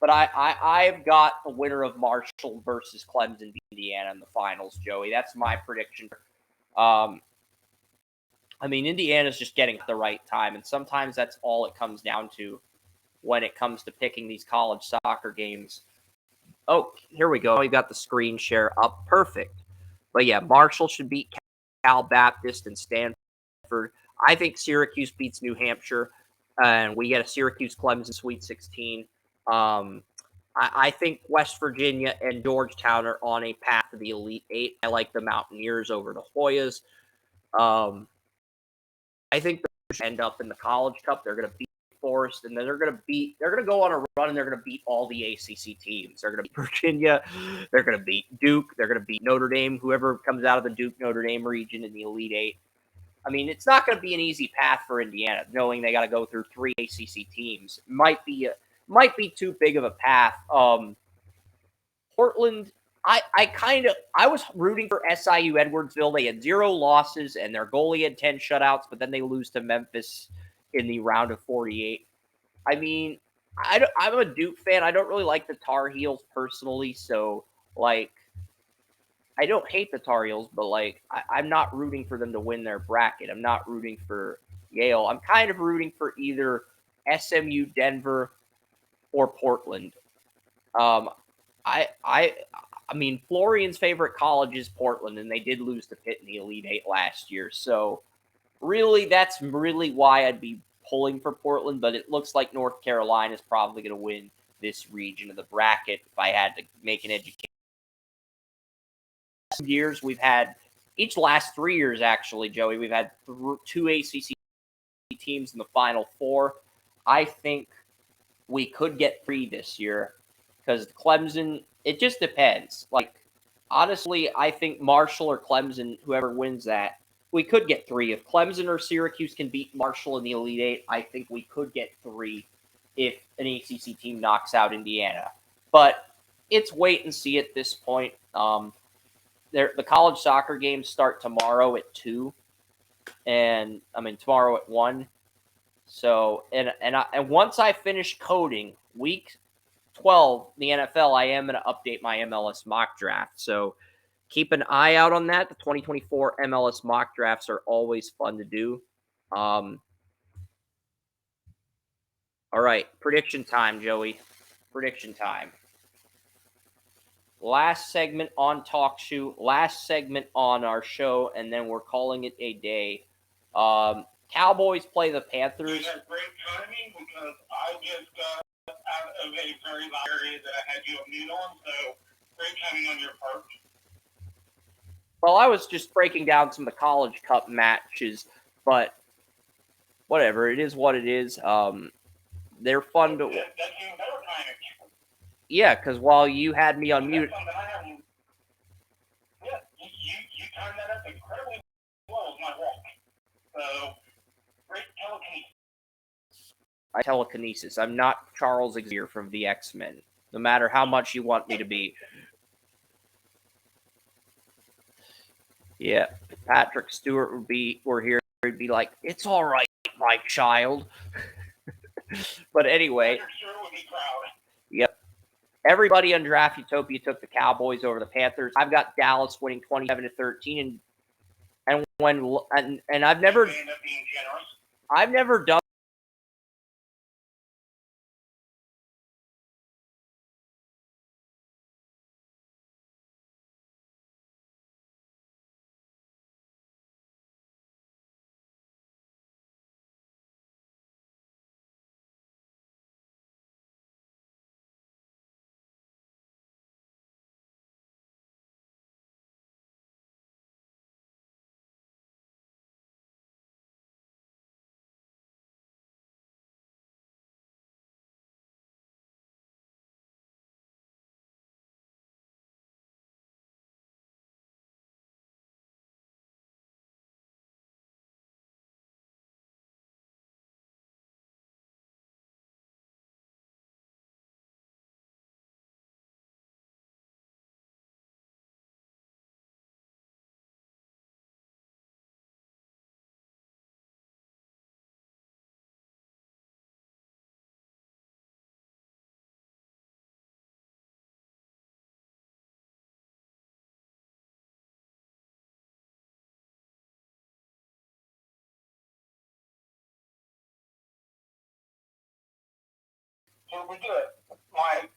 But I've got the winner of Marshall versus Clemson, Indiana in the finals, Joey. That's my prediction. I mean, Indiana's just getting at the right time, and sometimes that's all it comes down to. when it comes to picking these college soccer games. Oh, here we go. We got the screen share up. Perfect. But yeah, Marshall should beat Cal Baptist and Stanford. I think Syracuse beats New Hampshire, and we get a Syracuse Clemson Sweet 16. I think West Virginia and Georgetown are on a path to the Elite Eight. I like the Mountaineers over the Hoyas. I think they're end up in the College Cup. They're going to beat Forest, and then they're going to go on a run, and they're going to beat all the ACC teams. They're going to beat Virginia. They're going to beat Duke. They're going to beat Notre Dame. Whoever comes out of the Duke Notre Dame region in the Elite Eight. I mean, it's not going to be an easy path for Indiana, knowing they got to go through 3 ACC teams. Might be too big of a path. Portland, I was rooting for SIU Edwardsville. They had 0 losses and their goalie had 10 shutouts, but then they lose to Memphis in the round of 48. I mean, I'm a Duke fan. I don't really like the Tar Heels personally, so like I don't hate the Tar Heels, but like I'm not rooting for them to win their bracket. I'm not rooting for Yale. I'm kind of rooting for either SMU, Denver, or Portland. I mean, Florian's favorite college is Portland, and they did lose to Pitt in the Elite Eight last year. So, really, that's really why I'd be pulling for Portland. But it looks like North Carolina is probably going to win this region of the bracket. If I had to make an education, years we've had each last 3 years actually, Joey, we've had 2 ACC teams in the Final Four. I think we could get 3 this year because Clemson. It just depends. Like, honestly, I think Marshall or Clemson, whoever wins that, we could get 3. If Clemson or Syracuse can beat Marshall in the Elite Eight, I think we could get 3 if an ACC team knocks out Indiana. But it's wait and see at this point. The college soccer games start tomorrow at 2, and tomorrow at 1. So and once I finish coding week 12 in the NFL, I am going to update my MLS mock draft. So keep an eye out on that. The 2024 MLS mock drafts are always fun to do. All right, prediction time, Joey. Prediction time. Last segment on Talk Shoe, last segment on our show, and then we're calling it a day. Cowboys play the Panthers. You had great timing because I just got out of a very loud area that I had you on mute on, so great timing on your part. Well, I was just breaking down some of the College Cup matches, but whatever. It is what it is. They're fun to. That's even better timing. Yeah, because while you had me on mute. Yeah, you timed that up incredibly well with my walk. So, great telekinesis. I telekinesis. I'm not Charles Xavier from the X-Men, no matter how much you want me to be. Yeah, if Patrick Stewart were here, he'd be like, "It's all right, my child." But anyway. Patrick Stewart would be proud. Yep. Everybody on Draft Utopia took the Cowboys over the Panthers. I've got Dallas winning 27-13, and I've never done Here we do it. My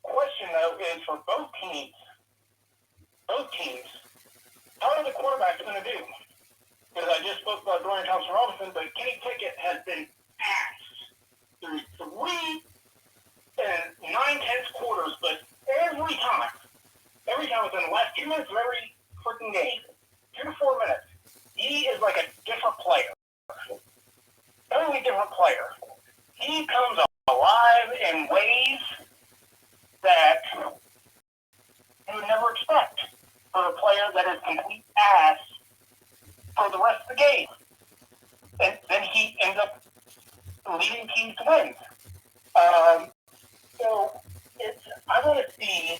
question, though, is for both teams, how are the quarterbacks going to do? Because I just spoke about Dorian Thompson-Robinson, but Kenny Pickett has been axed through 3 and 9/10 quarters, but every time within the last 2 minutes of every freaking game, 2 to 4 minutes, he is like a different player. Totally different player. He comes alive in ways that you would never expect for a player that is complete ass for the rest of the game. And then he ends up leading teams to wins. So I want to see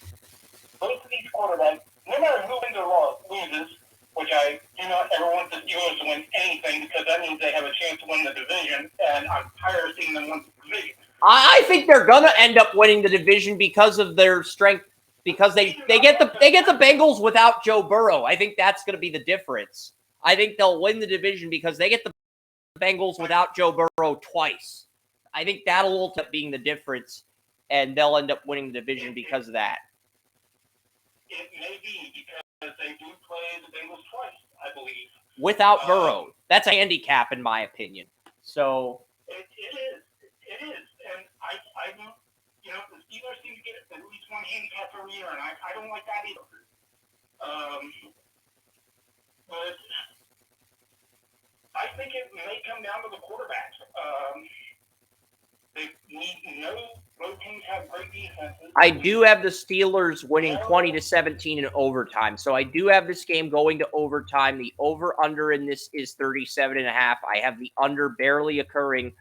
both of these quarterbacks, no matter who wins or loses, which I do not ever want the Steelers to win anything because that means they have a chance to win the division, and I'm tired of seeing them win the division. I think they're gonna end up winning the division because of their strength. Because they get the Bengals without Joe Burrow. I think that's going to be the difference. I think they'll win the division because they get the Bengals without Joe Burrow twice. I think that'll end up being the difference, and they'll end up winning the division because of that. It may be because they do play the Bengals twice, I believe. Without Burrow. That's a handicap, in my opinion. So It is. And I don't, the Steelers seem to get at least one handicap every year, and I don't like that either. But I think it may come down to the quarterbacks. Both teams have great defenses. I do have the Steelers winning 20-17 in overtime. So I do have this game going to overtime. The over-under in this is 37.5. I have the under barely occurring.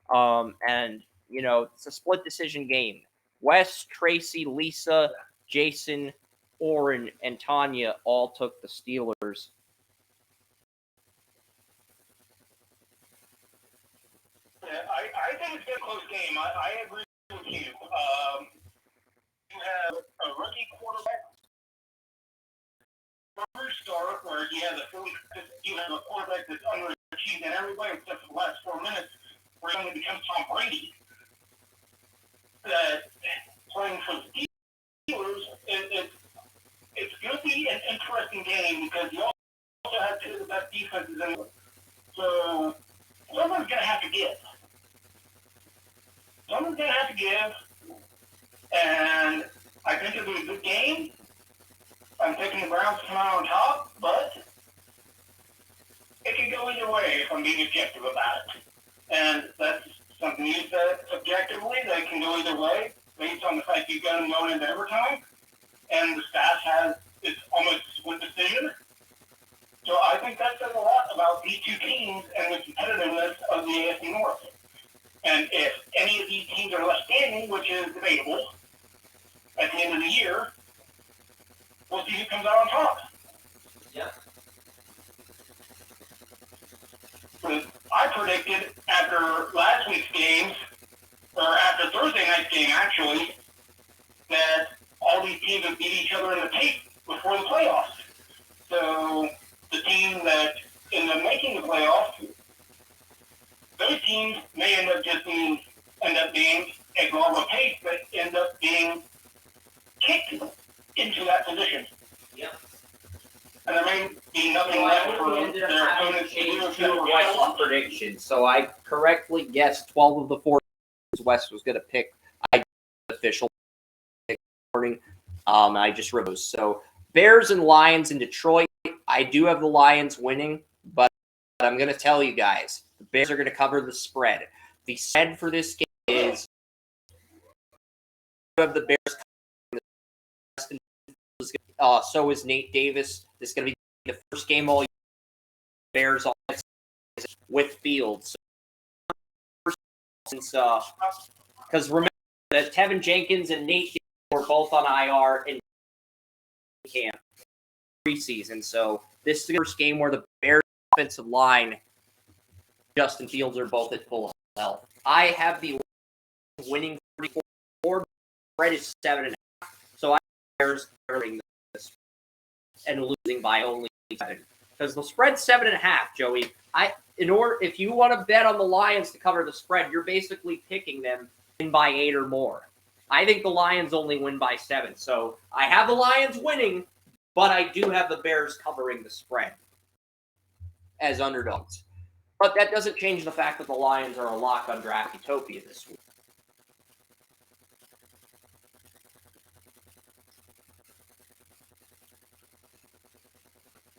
And, it's a split decision game. Wes, Tracy, Lisa, Jason, Oren, and Tanya all took the Steelers. I think it's been a close game. I agree with you. You have a rookie quarterback first start where you have a quarterback that's underachieved and everybody except for the last 4 minutes where he only becomes Tom Brady. That playing for the Steelers, it's going to be an interesting game because you also have 2 of the best defenses in the league. So someone's going to have to give. And I think it'll be a good game. I'm taking the Browns to come out on top, but it can go either way if I'm being objective about it. And that's something you said subjectively. They can go either way based on the fact you've got them going into overtime. And the staff has it's almost a split decision. So I think that says a lot about these two teams and the competitiveness of the AFC North. And if any of these teams are left standing, which is debatable, at the end of the year, we'll see who comes out on top. Yep. But I predicted after last week's games, or after Thursday night's game actually, that all these teams would beat each other in the tape before the playoffs. So the team that ended up making the playoffs, those teams may end up being a global pace, but end up being kicked into that position. Yep. And there may be nothing left for their opponents to do. West's prediction. So I correctly guessed 12 of the 14 West was going to pick. I did the official pick morning. I just rose. So Bears and Lions in Detroit. I do have the Lions winning, but I'm going to tell you guys, the Bears are going to cover the spread. The spread for this game is you have the Bears. So is Nate Davis. This is going to be the first game all year. Bears with Fields. Because remember that Tevin Jenkins and Nate Davis were both on IR in camp preseason. So this is the first game where the Bears offensive line, Justin Fields, are both at full health. I have the winning 44. Spread is 7.5. So I have Bears covering this and losing by only 7. Because the spread's 7.5, Joey. If you want to bet on the Lions to cover the spread, you're basically picking them by 8 or more. I think the Lions only win by 7. So I have the Lions winning, but I do have the Bears covering the spread as underdogs. But that doesn't change the fact that the Lions are a lock on Draftutopia this week.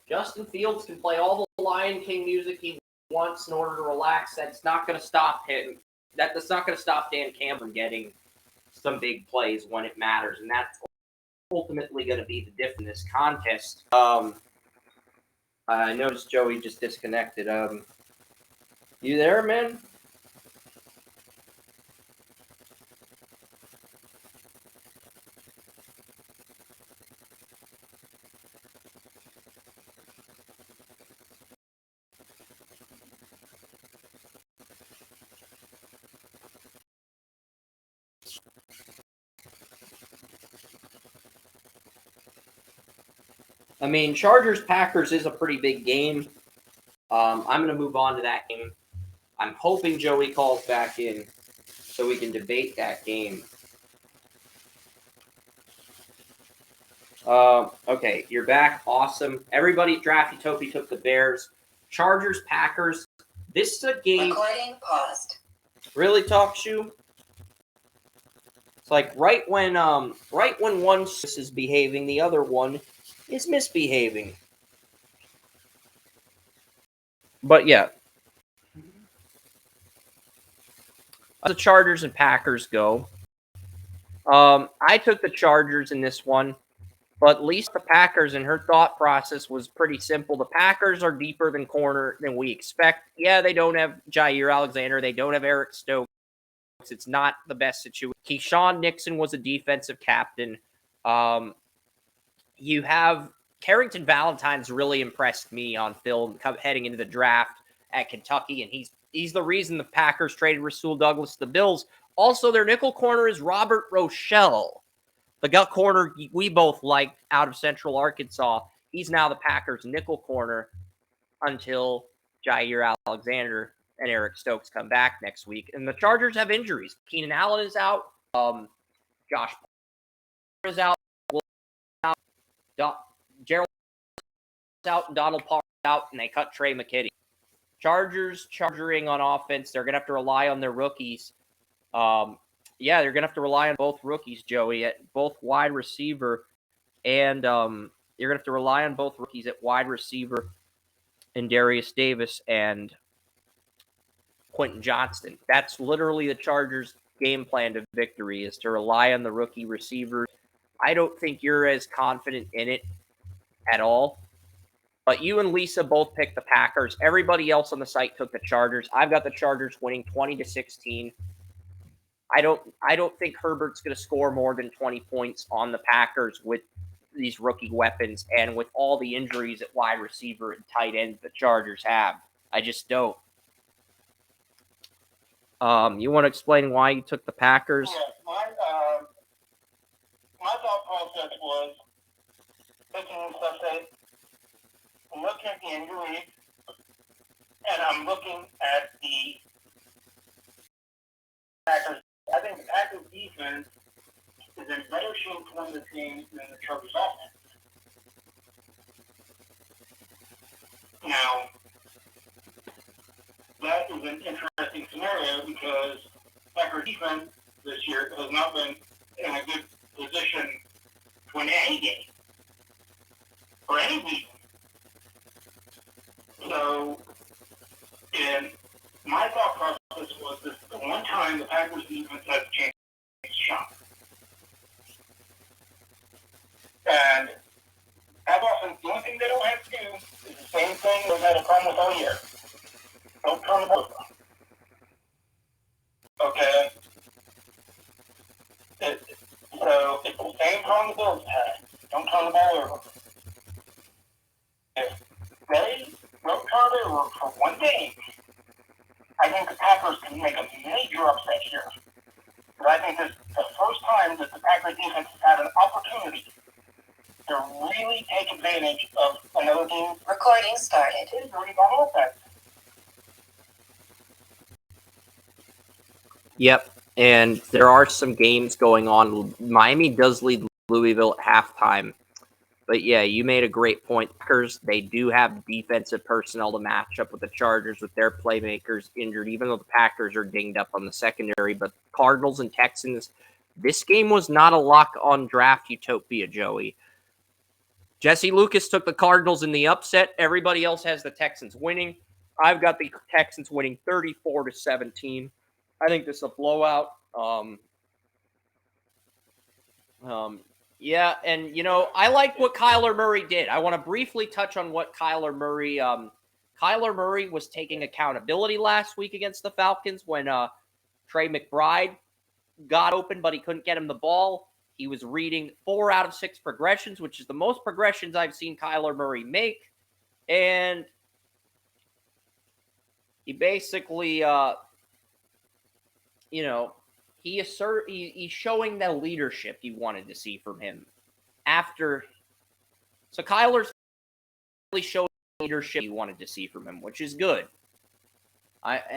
Justin Fields can play all the Lion King music he wants in order to relax. That's not going to stop him. That's not going to stop Dan Campbell from getting some big plays when it matters, and that's ultimately going to be the difference in this contest. I noticed Joey just disconnected. You there, man? I mean, Chargers-Packers is a pretty big game. I'm going to move on to that game. I'm hoping Joey calls back in so we can debate that game. Okay, you're back. Awesome. Everybody at Draftutopia took the Bears. Chargers-Packers. This is a game. Recording paused. Really, Talk Shoe? It's like right when one is behaving, the other one is misbehaving. But yeah. The Chargers and Packers go. I took the Chargers in this one, but at least the Packers and her thought process was pretty simple. The Packers are deeper than corner than we expect. Yeah, they don't have Jair Alexander. They don't have Eric Stokes. It's not the best situation. Keyshawn Nixon was a defensive captain. You have Carrington Valentine's really impressed me on film heading into the draft at Kentucky, and he's the reason the Packers traded Rasul Douglas to the Bills. Also, their nickel corner is Robert Rochelle, the gut corner we both liked out of Central Arkansas. He's now the Packers' nickel corner until Jair Alexander and Eric Stokes come back next week. And the Chargers have injuries. Keenan Allen is out. Josh is out. Will out. Gerald is out. And Donald Parr is out. And they cut Trey McKitty. Chargers charging on offense. They're going to have to rely on their rookies. They're going to have to rely on both rookies, Joey, at both wide receiver. And you're going to have to rely on both rookies at wide receiver and Darius Davis and Quentin Johnston. That's literally the Chargers' game plan to victory, is to rely on the rookie receivers. I don't think you're as confident in it at all. But you and Lisa both picked the Packers. Everybody else on the site took the Chargers. I've got the Chargers winning 20-16. I don't think Herbert's going to score more than 20 points on the Packers with these rookie weapons and with all the injuries at wide receiver and tight end the Chargers have. I just don't. You want to explain why you took the Packers? Yeah, my thought process was looking at the injuries, and I'm looking at the Packers. I think the Packers defense is in better shape to win the team than the Chargers offense. Now, that is an interesting scenario because Packers defense this year has not been in a good position to win any game for any reason. So, and my thought process was this: the one time the Packers defense has a chance to shot, and as often, the only thing they don't have to do is the same thing they've had a problem with all year. Don't turn the ball over. Okay? So it's the same problem the Bills had. Don't turn the ball over. If they don't turn it over for one game, I think the Packers can make a major upset here. But I think this is the first time that the Packers defense has had an opportunity to really take advantage of another team. Recording started. It's already gone offense. Yep. And there are some games going on. Miami does lead Louisville at halftime. But yeah, you made a great point. Packers, they do have defensive personnel to match up with the Chargers with their playmakers injured, even though the Packers are dinged up on the secondary. But Cardinals and Texans, this game was not a lock on draft utopia, Joey. Jesse Lucas took the Cardinals in the upset. Everybody else has the Texans winning. I've got the Texans winning 34-17. I think this is a blowout. Yeah, and I like what Kyler Murray did. I want to briefly touch on what Kyler Murray. Kyler Murray was taking accountability last week against the Falcons when Trey McBride got open, but he couldn't get him the ball. He was reading 4 out of 6 progressions, which is the most progressions I've seen Kyler Murray make. And he basically, he's showing the leadership you wanted to see from him. So Kyler's really showing the leadership you wanted to see from him, which is good.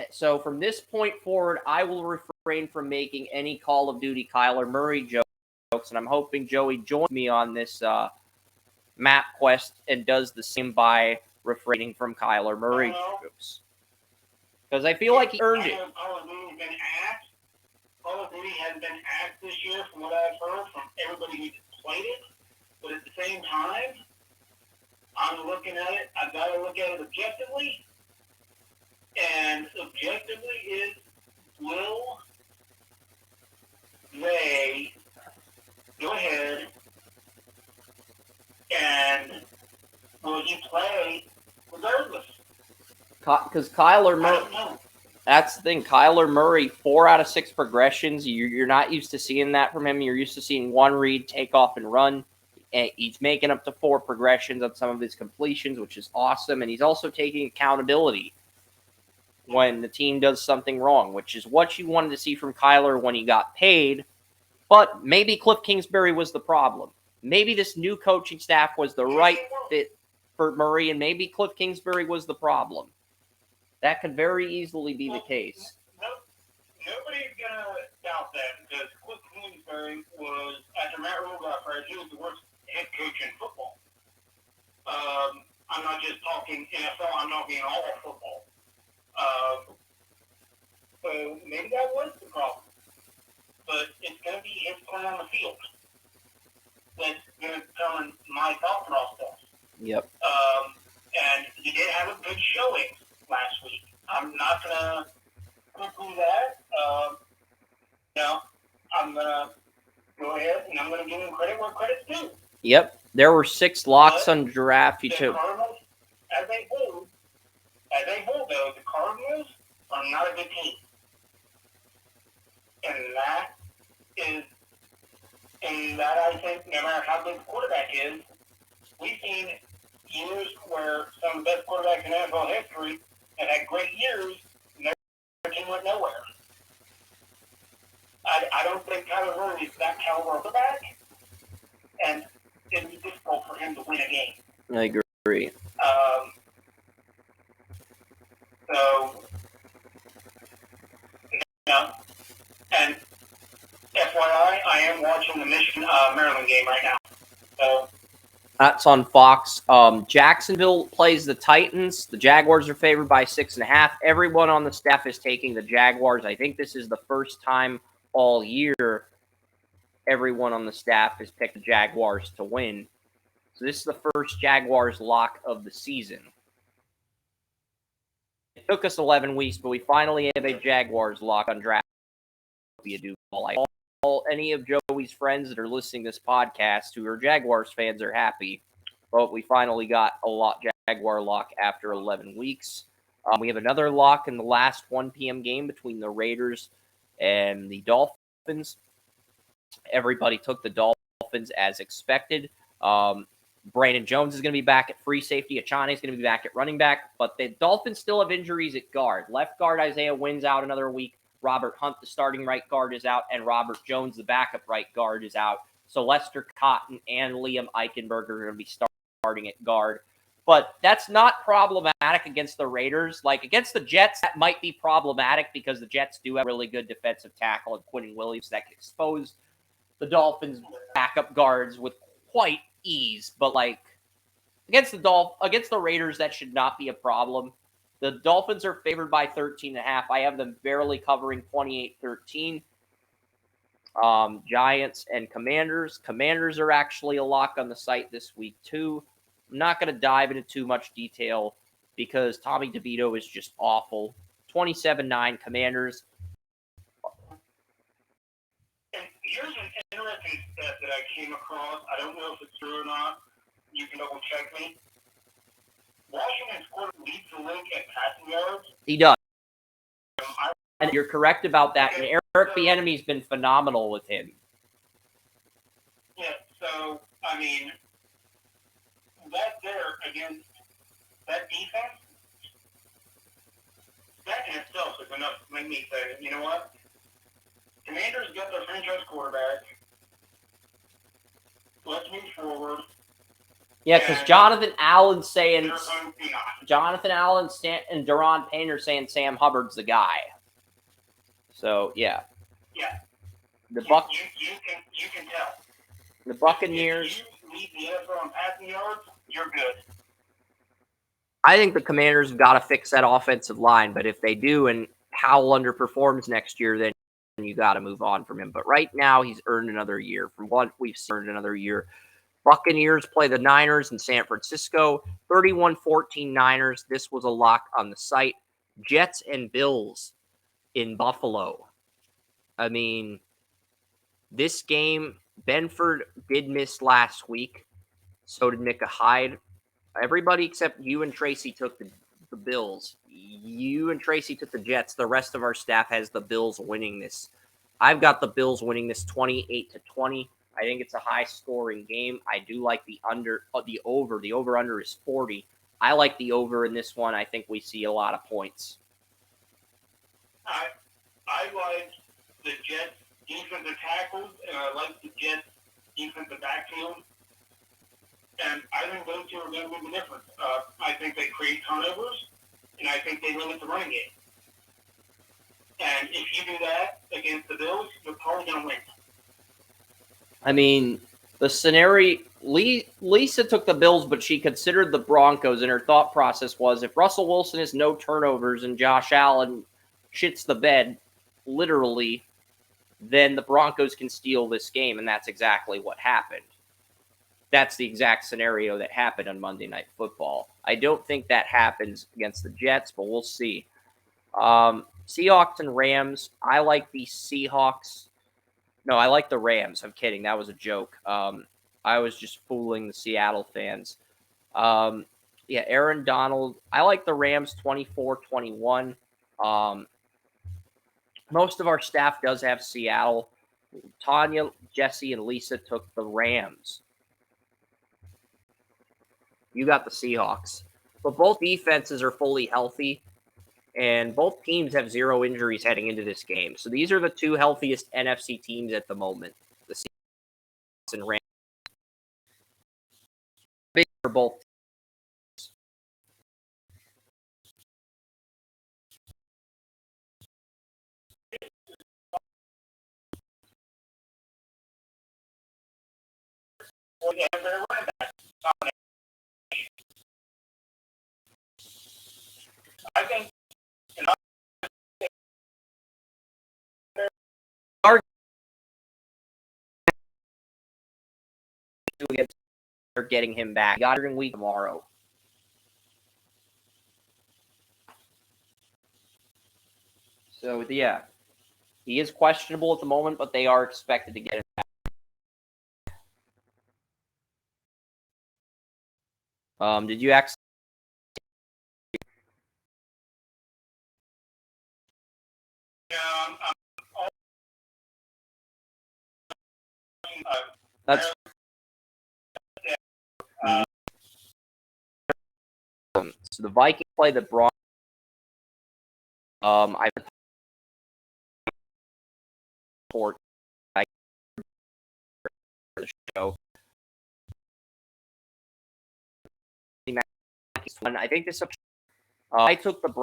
So from this point forward, I will refrain from making any Call of Duty Kyler Murray jokes, and I'm hoping Joey joins me on this map quest and does the same by refraining from Kyler Murray jokes. Because I feel like he earned it. Call of Duty has been asked this year from what I've heard from everybody who's played it, but at the same time, I'm looking at it, I've got to look at it objectively, and objectively is, will they go ahead and will he play regardless? Because Kyler Murray, that's the thing. Kyler Murray, 4 out of 6 progressions. You're not used to seeing that from him. You're used to seeing one read, take off, and run. And he's making up to 4 progressions on some of his completions, which is awesome. And he's also taking accountability when the team does something wrong, which is what you wanted to see from Kyler when he got paid. But maybe Cliff Kingsbury was the problem. Maybe this new coaching staff was the right fit for Murray, and maybe Cliff Kingsbury was the problem. That could very easily be the case. Nobody's going to doubt that because Cliff Kingsbury was, after Matt Rule got fired, he was the worst head coach in football. I'm not just talking NFL, I'm talking all of football. So maybe that was the problem. But it's going to be his play on the field that's going to determine my thought process. Yep. And he did have a good showing last week. I'm not going to poo-poo that. I'm going to go ahead and I'm going to give him credit where credit's due. Yep. There were 6 locks on draft. The Cardinals, as a whole, though, the Cardinals are not a good team. And that I think, no matter how good the quarterback is, we've seen years where some of the best quarterbacks in NFL history have had great years, and their team went nowhere. I don't think Kyler Murray is that caliber of quarterback, and it'd be difficult for him to win a game. I agree. And FYI, I am watching the Michigan-Maryland game right now. So that's on Fox. Jacksonville plays the Titans. The Jaguars are favored by 6.5. Everyone on the staff is taking the Jaguars. I think this is the first time all year everyone on the staff has picked the Jaguars to win. So this is the first Jaguars lock of the season. It took us 11 weeks, but we finally have a Jaguars lock on draft. Any of Joey's friends that are listening to this podcast who are Jaguars fans are happy, but we finally got a Jaguar lock after 11 weeks. We have another lock in the last 1 p.m. game between the Raiders and the Dolphins. Everybody took the Dolphins as expected. Brandon Jones is going to be back at free safety. Achane is going to be back at running back, but the Dolphins still have injuries at guard. Left guard Isaiah Wynn's out another week. Robert Hunt, the starting right guard, is out, and Robert Jones, the backup right guard, is out. So Lester Cotton and Liam Eichenberger are going to be starting at guard. But that's not problematic against the Raiders. Like, against the Jets, that might be problematic because the Jets do have really good defensive tackle and Quentin Williams that can expose the Dolphins' backup guards with quite ease. But, like, against the Raiders, that should not be a problem. The Dolphins are favored by 13.5. I have them barely covering 28-13. Giants and Commanders. Commanders are actually a lock on the site this week, too. I'm not going to dive into too much detail because Tommy DeVito is just awful. 27-9 Commanders. And here's an interesting stat that I came across. I don't know if it's true or not. You can double check me. Washington's quarterback leads the league in passing yards. He does. And you're correct about that. And Eric Bieniemy's been phenomenal with him. Yeah, so, I mean, that there against that defense, that in itself is enough to make me say, you know what? Commanders got their franchise quarterback. Let's move forward. Yeah, because Jonathan Allen saying They're going to be on. Jonathan Allen and Daron Payne are saying Sam Hubbard's the guy. So yeah. Yeah. The You can tell. The Buccaneers. If you lead the NFL in passing yards, you're good. I think the Commanders have got to fix that offensive line, but if they do and Howell underperforms next year, then you got to move on from him. But right now, he's earned another year. From what we've earned another year. Buccaneers play the Niners in San Francisco. 31-14 Niners. This was a lock on the site. Jets and Bills in Buffalo. I mean, this game, Benford did miss last week. So did Micah Hyde. Everybody except you and Tracy took the Bills. You and Tracy took the Jets. The rest of our staff has the Bills winning this. I've got the Bills winning this 28-20. I think it's a high-scoring game. I do like the over. The over-under is 40. I like the over in this one. I think we see a lot of points. I like the Jets defensive tackles, and I like the Jets defensive backfield. And I think those two are going to be the difference. I think they create turnovers, and I think they limit the running game. And if you do that against the Bills, you're probably going to win. I mean, the scenario, Lisa took the Bills, but she considered the Broncos, and her thought process was if Russell Wilson has no turnovers and Josh Allen shits the bed, literally, then the Broncos can steal this game, and that's exactly what happened. That's the exact scenario that happened on Monday Night Football. I don't think that happens against the Jets, but we'll see. Seahawks and Rams. I like the Seahawks. No, I like the Rams. I'm kidding. That was a joke. I was just fooling the Seattle fans. Aaron Donald. I like the Rams 24-21. Most of our staff does have Seattle. Tanya, Jesse, and Lisa took the Rams. You got the Seahawks. But both defenses are fully healthy, and both teams have 0 injuries heading into this game. So these are the two healthiest NFC teams at the moment. The Seahawks and Rams. Big for both teams. I think They're getting him back. Got her in week tomorrow. So, yeah. He is questionable at the moment, but they are expected to get him back. Did you actually? That's so the Vikings play the Broncos. I report the show. one. I think this. I took the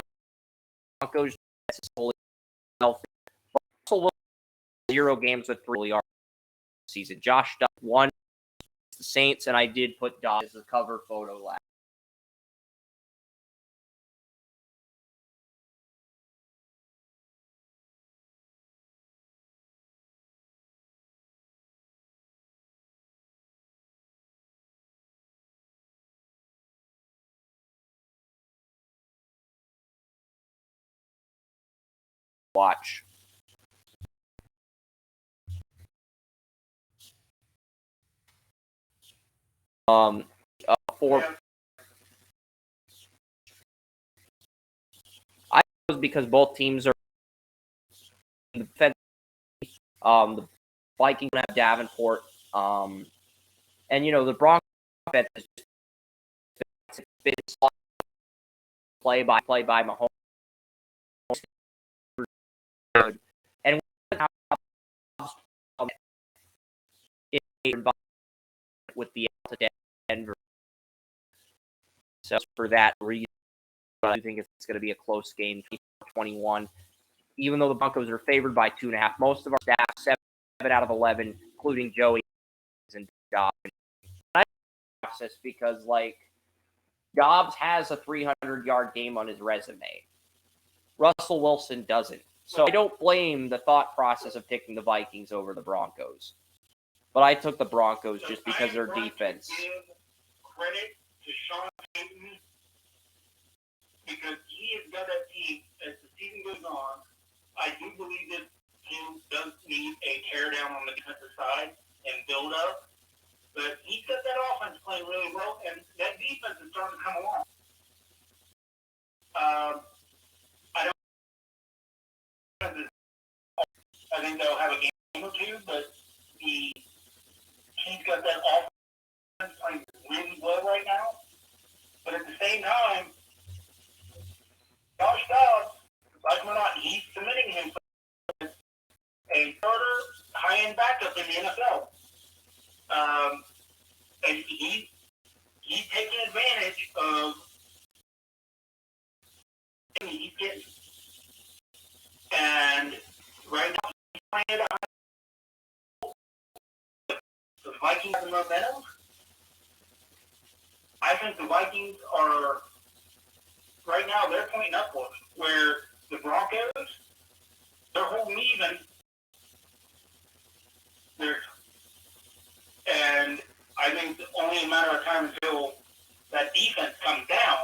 Broncos. Russell Wilson 0 games with 3 yards season. Josh Dobbs 1. The Saints, and I did put Dobbs as a cover photo last. Watch. For I was because both teams are in the defense. The Vikings have Davenport, and the Broncos defense is been play by Mahomes. And with the Denver. So for that reason, I think it's going to be a close game, 21. Even though the Broncos are favored by 2.5, most of our staff 7 out of 11, including Joey and Dobbs. Because Dobbs has a 300-yard game on his resume. Russell Wilson doesn't. So I don't blame the thought process of picking the Vikings over the Broncos. But I took the Broncos just because of their defense. Give credit to Sean Payton because he has got that team as the season goes on. I do believe this team does need a teardown on the defensive side and build up. But he's got that offense playing really well, and that defense is starting to come along. I think they'll have a game or two, but he's got that offense playing really well right now. But at the same time, Josh Dobbs, like him or not, he's submitting him as a starter, high-end backup in the NFL. And he's taking advantage of he's getting. And right now, he's playing at a high. The Vikings have the momentum. I think the Vikings are, right now, they're pointing upward, where the Broncos, they're holding even. And I think it's only a matter of time until that defense comes down.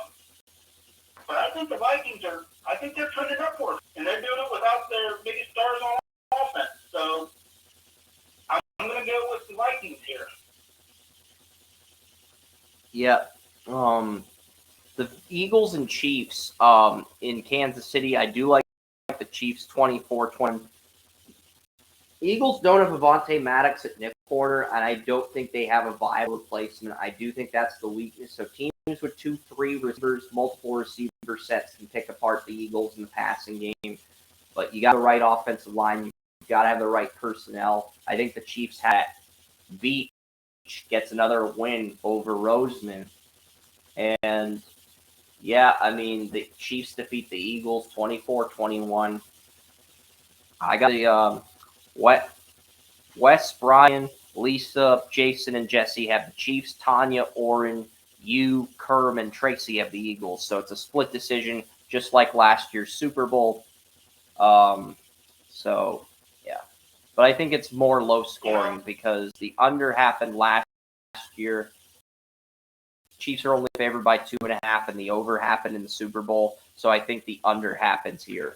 But I think the Vikings they're trending upward, and they're doing it without their biggest stars on offense. So I'm going to go with the Vikings here. Yeah. The Eagles and Chiefs in Kansas City, I do like the Chiefs 24-20. Eagles don't have Avonte Maddox at nickel corner, and I don't think they have a viable replacement. I do think that's the weakness. So teams with 2-3 receivers, multiple receiver sets can pick apart the Eagles in the passing game. But you got the right offensive line. You got to have the right personnel. I think the Chiefs had Beach gets another win over Roseman. And, yeah, I mean, the Chiefs defeat the Eagles 24-21. I got the Wes, Brian, Lisa, Jason, and Jesse have the Chiefs. Tanya, Oren, you, Kerm, and Tracy have the Eagles. So it's a split decision, just like last year's Super Bowl. So, yeah. But I think it's more low scoring because the under happened last year. Chiefs are only favored by 2.5, and the over happened in the Super Bowl. So I think the under happens here.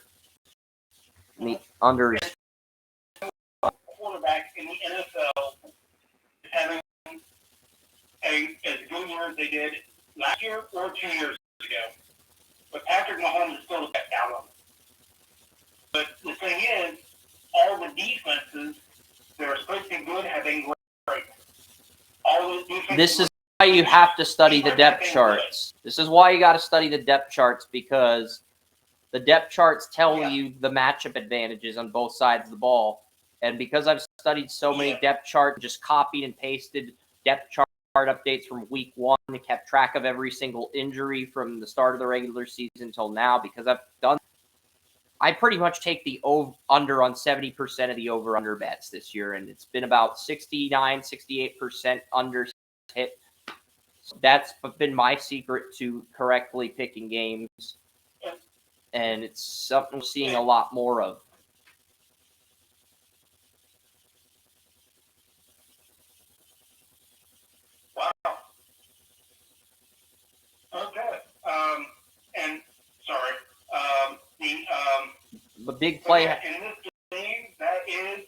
And the under is quarterback in the NFL is having as good year as they did last year or 2 years ago. But Patrick Mahomes is still the best out. But the thing is, all the defenses that are supposed to be good have been great. All the defenses. This is why you have to study the depth charts. This is why you got to study the depth charts, because the depth charts tell you the matchup advantages on both sides of the ball. And because I've studied so many depth charts, just copied and pasted depth charts updates from week 1. I kept track of every single injury from the start of the regular season till now because I pretty much take the under on 70% of the over-under bets this year, and it's been about 69, 68% under hit. So that's been my secret to correctly picking games, and it's something we're seeing a lot more of. Wow. Okay. And sorry. The big play. In this game, that is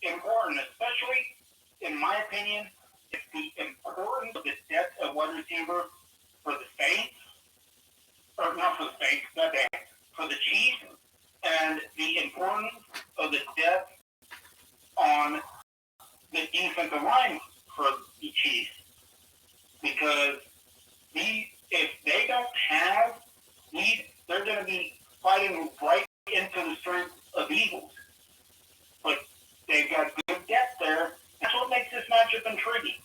important, especially in my opinion. It's the importance of the depth of wide receiver for the Saints, or not for the Saints, for the Chiefs, and the importance of the depth on the defensive line for the Chiefs, because if they don't have these, they're going to be fighting right into the strength of Eagles. But they've got good depth there. That's what makes this matchup intriguing.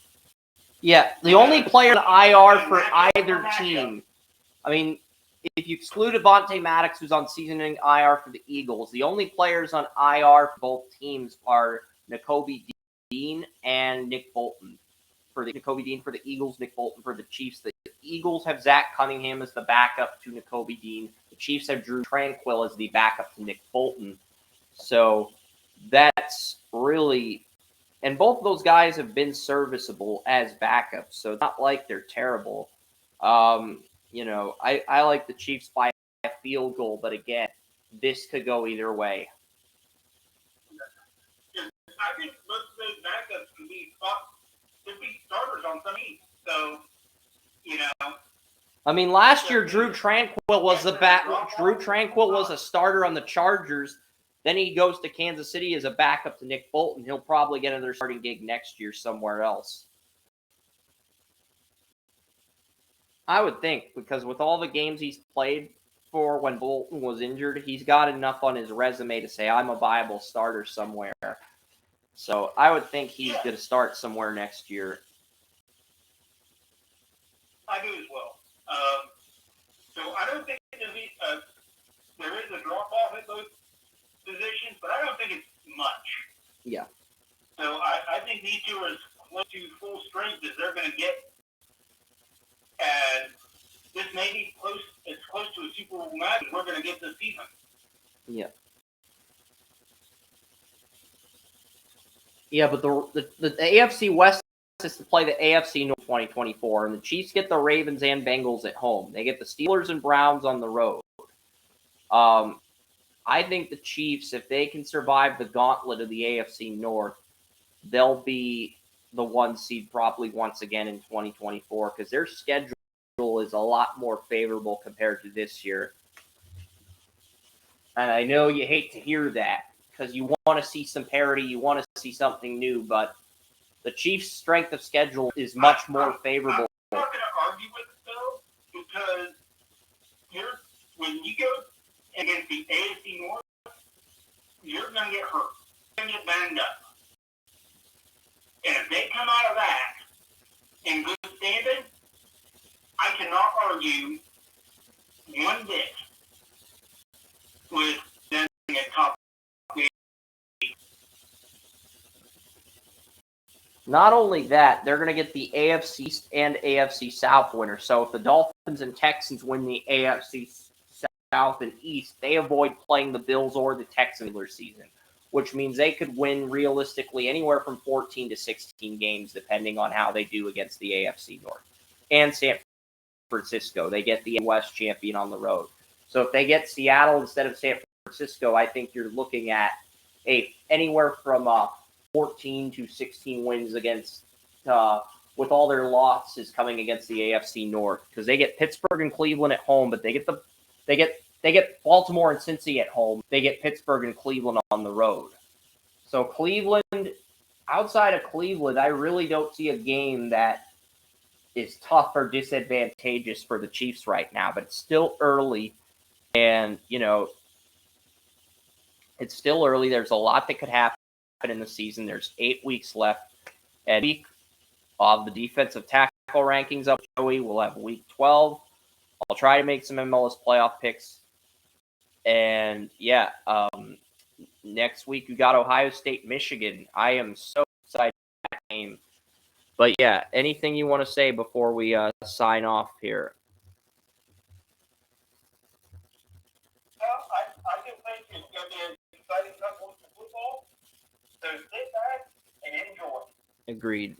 Yeah, the only player on IR for either team, I mean, if you exclude Avonte Maddox, who's on season-ending IR for the Eagles, the only players on IR for both teams are Nakobe Dean and Nick Bolton. Nakobe Dean for the Eagles, Nick Bolton for the Chiefs. The Eagles have Zach Cunningham as the backup to Nakobe Dean. The Chiefs have Drew Tranquill as the backup to Nick Bolton. So that's really... And both of those guys have been serviceable as backups, so it's not like they're terrible. I like the Chiefs by a field goal, but again, this could go either way. I think most of those backups could be starters on some teams. So, I mean, last year Drew Tranquill was a starter on the Chargers. Then he goes to Kansas City as a backup to Nick Bolton. He'll probably get another starting gig next year somewhere else. I would think, because with all the games he's played for when Bolton was injured, he's got enough on his resume to say, I'm a viable starter somewhere. So I would think he's going to start somewhere next year. I do as well. So I don't think there is a drop-off at those positions, but I don't think it's much. Yeah. So I think these two are as close to full strength as they're going to get. And this may be close to a Super Bowl match we're going to get this season. Yeah. Yeah, but the AFC West is to play the AFC North 2024, and the Chiefs get the Ravens and Bengals at home. They get the Steelers and Browns on the road. I think the Chiefs, if they can survive the gauntlet of the AFC North, they'll be the 1 seed probably once again in 2024 because their schedule is a lot more favorable compared to this year. And I know you hate to hear that because you want to see some parity, you want to see something new, but the Chiefs' strength of schedule is much more favorable. I'm not going to argue with it, though, because when you go against the AFC North, you're going to get hurt. You're going to get banged up. And if they come out of that in good standing, I cannot argue one bit with them being a top. Not only that, they're going to get the AFC East and AFC South winner. So if the Dolphins and Texans win the AFC South and East, they avoid playing the Bills or the Texans regular season, which means they could win realistically anywhere from 14 to 16 games, depending on how they do against the AFC North. And San Francisco, they get the West champion on the road. So if they get Seattle instead of San Francisco, I think you're looking at anywhere from 14 to 16 wins against, with all their losses coming against the AFC North, because they get Pittsburgh and Cleveland at home, but they get Baltimore and Cincy at home. They get Pittsburgh and Cleveland on the road. So Cleveland, outside of Cleveland, I really don't see a game that is tough or disadvantageous for the Chiefs right now. But it's still early, and it's still early. There's a lot that could happen in the season. There's 8 weeks left, and week I'll have the defensive tackle rankings up, Joey. We'll have week 12. I'll try to make some MLS playoff picks. And yeah, next week we got Ohio State, Michigan. I am so excited for that game. But yeah, anything you want to say before we sign off here? I just think it's going to be an exciting couple weeks of football. So sit back and enjoy. Agreed.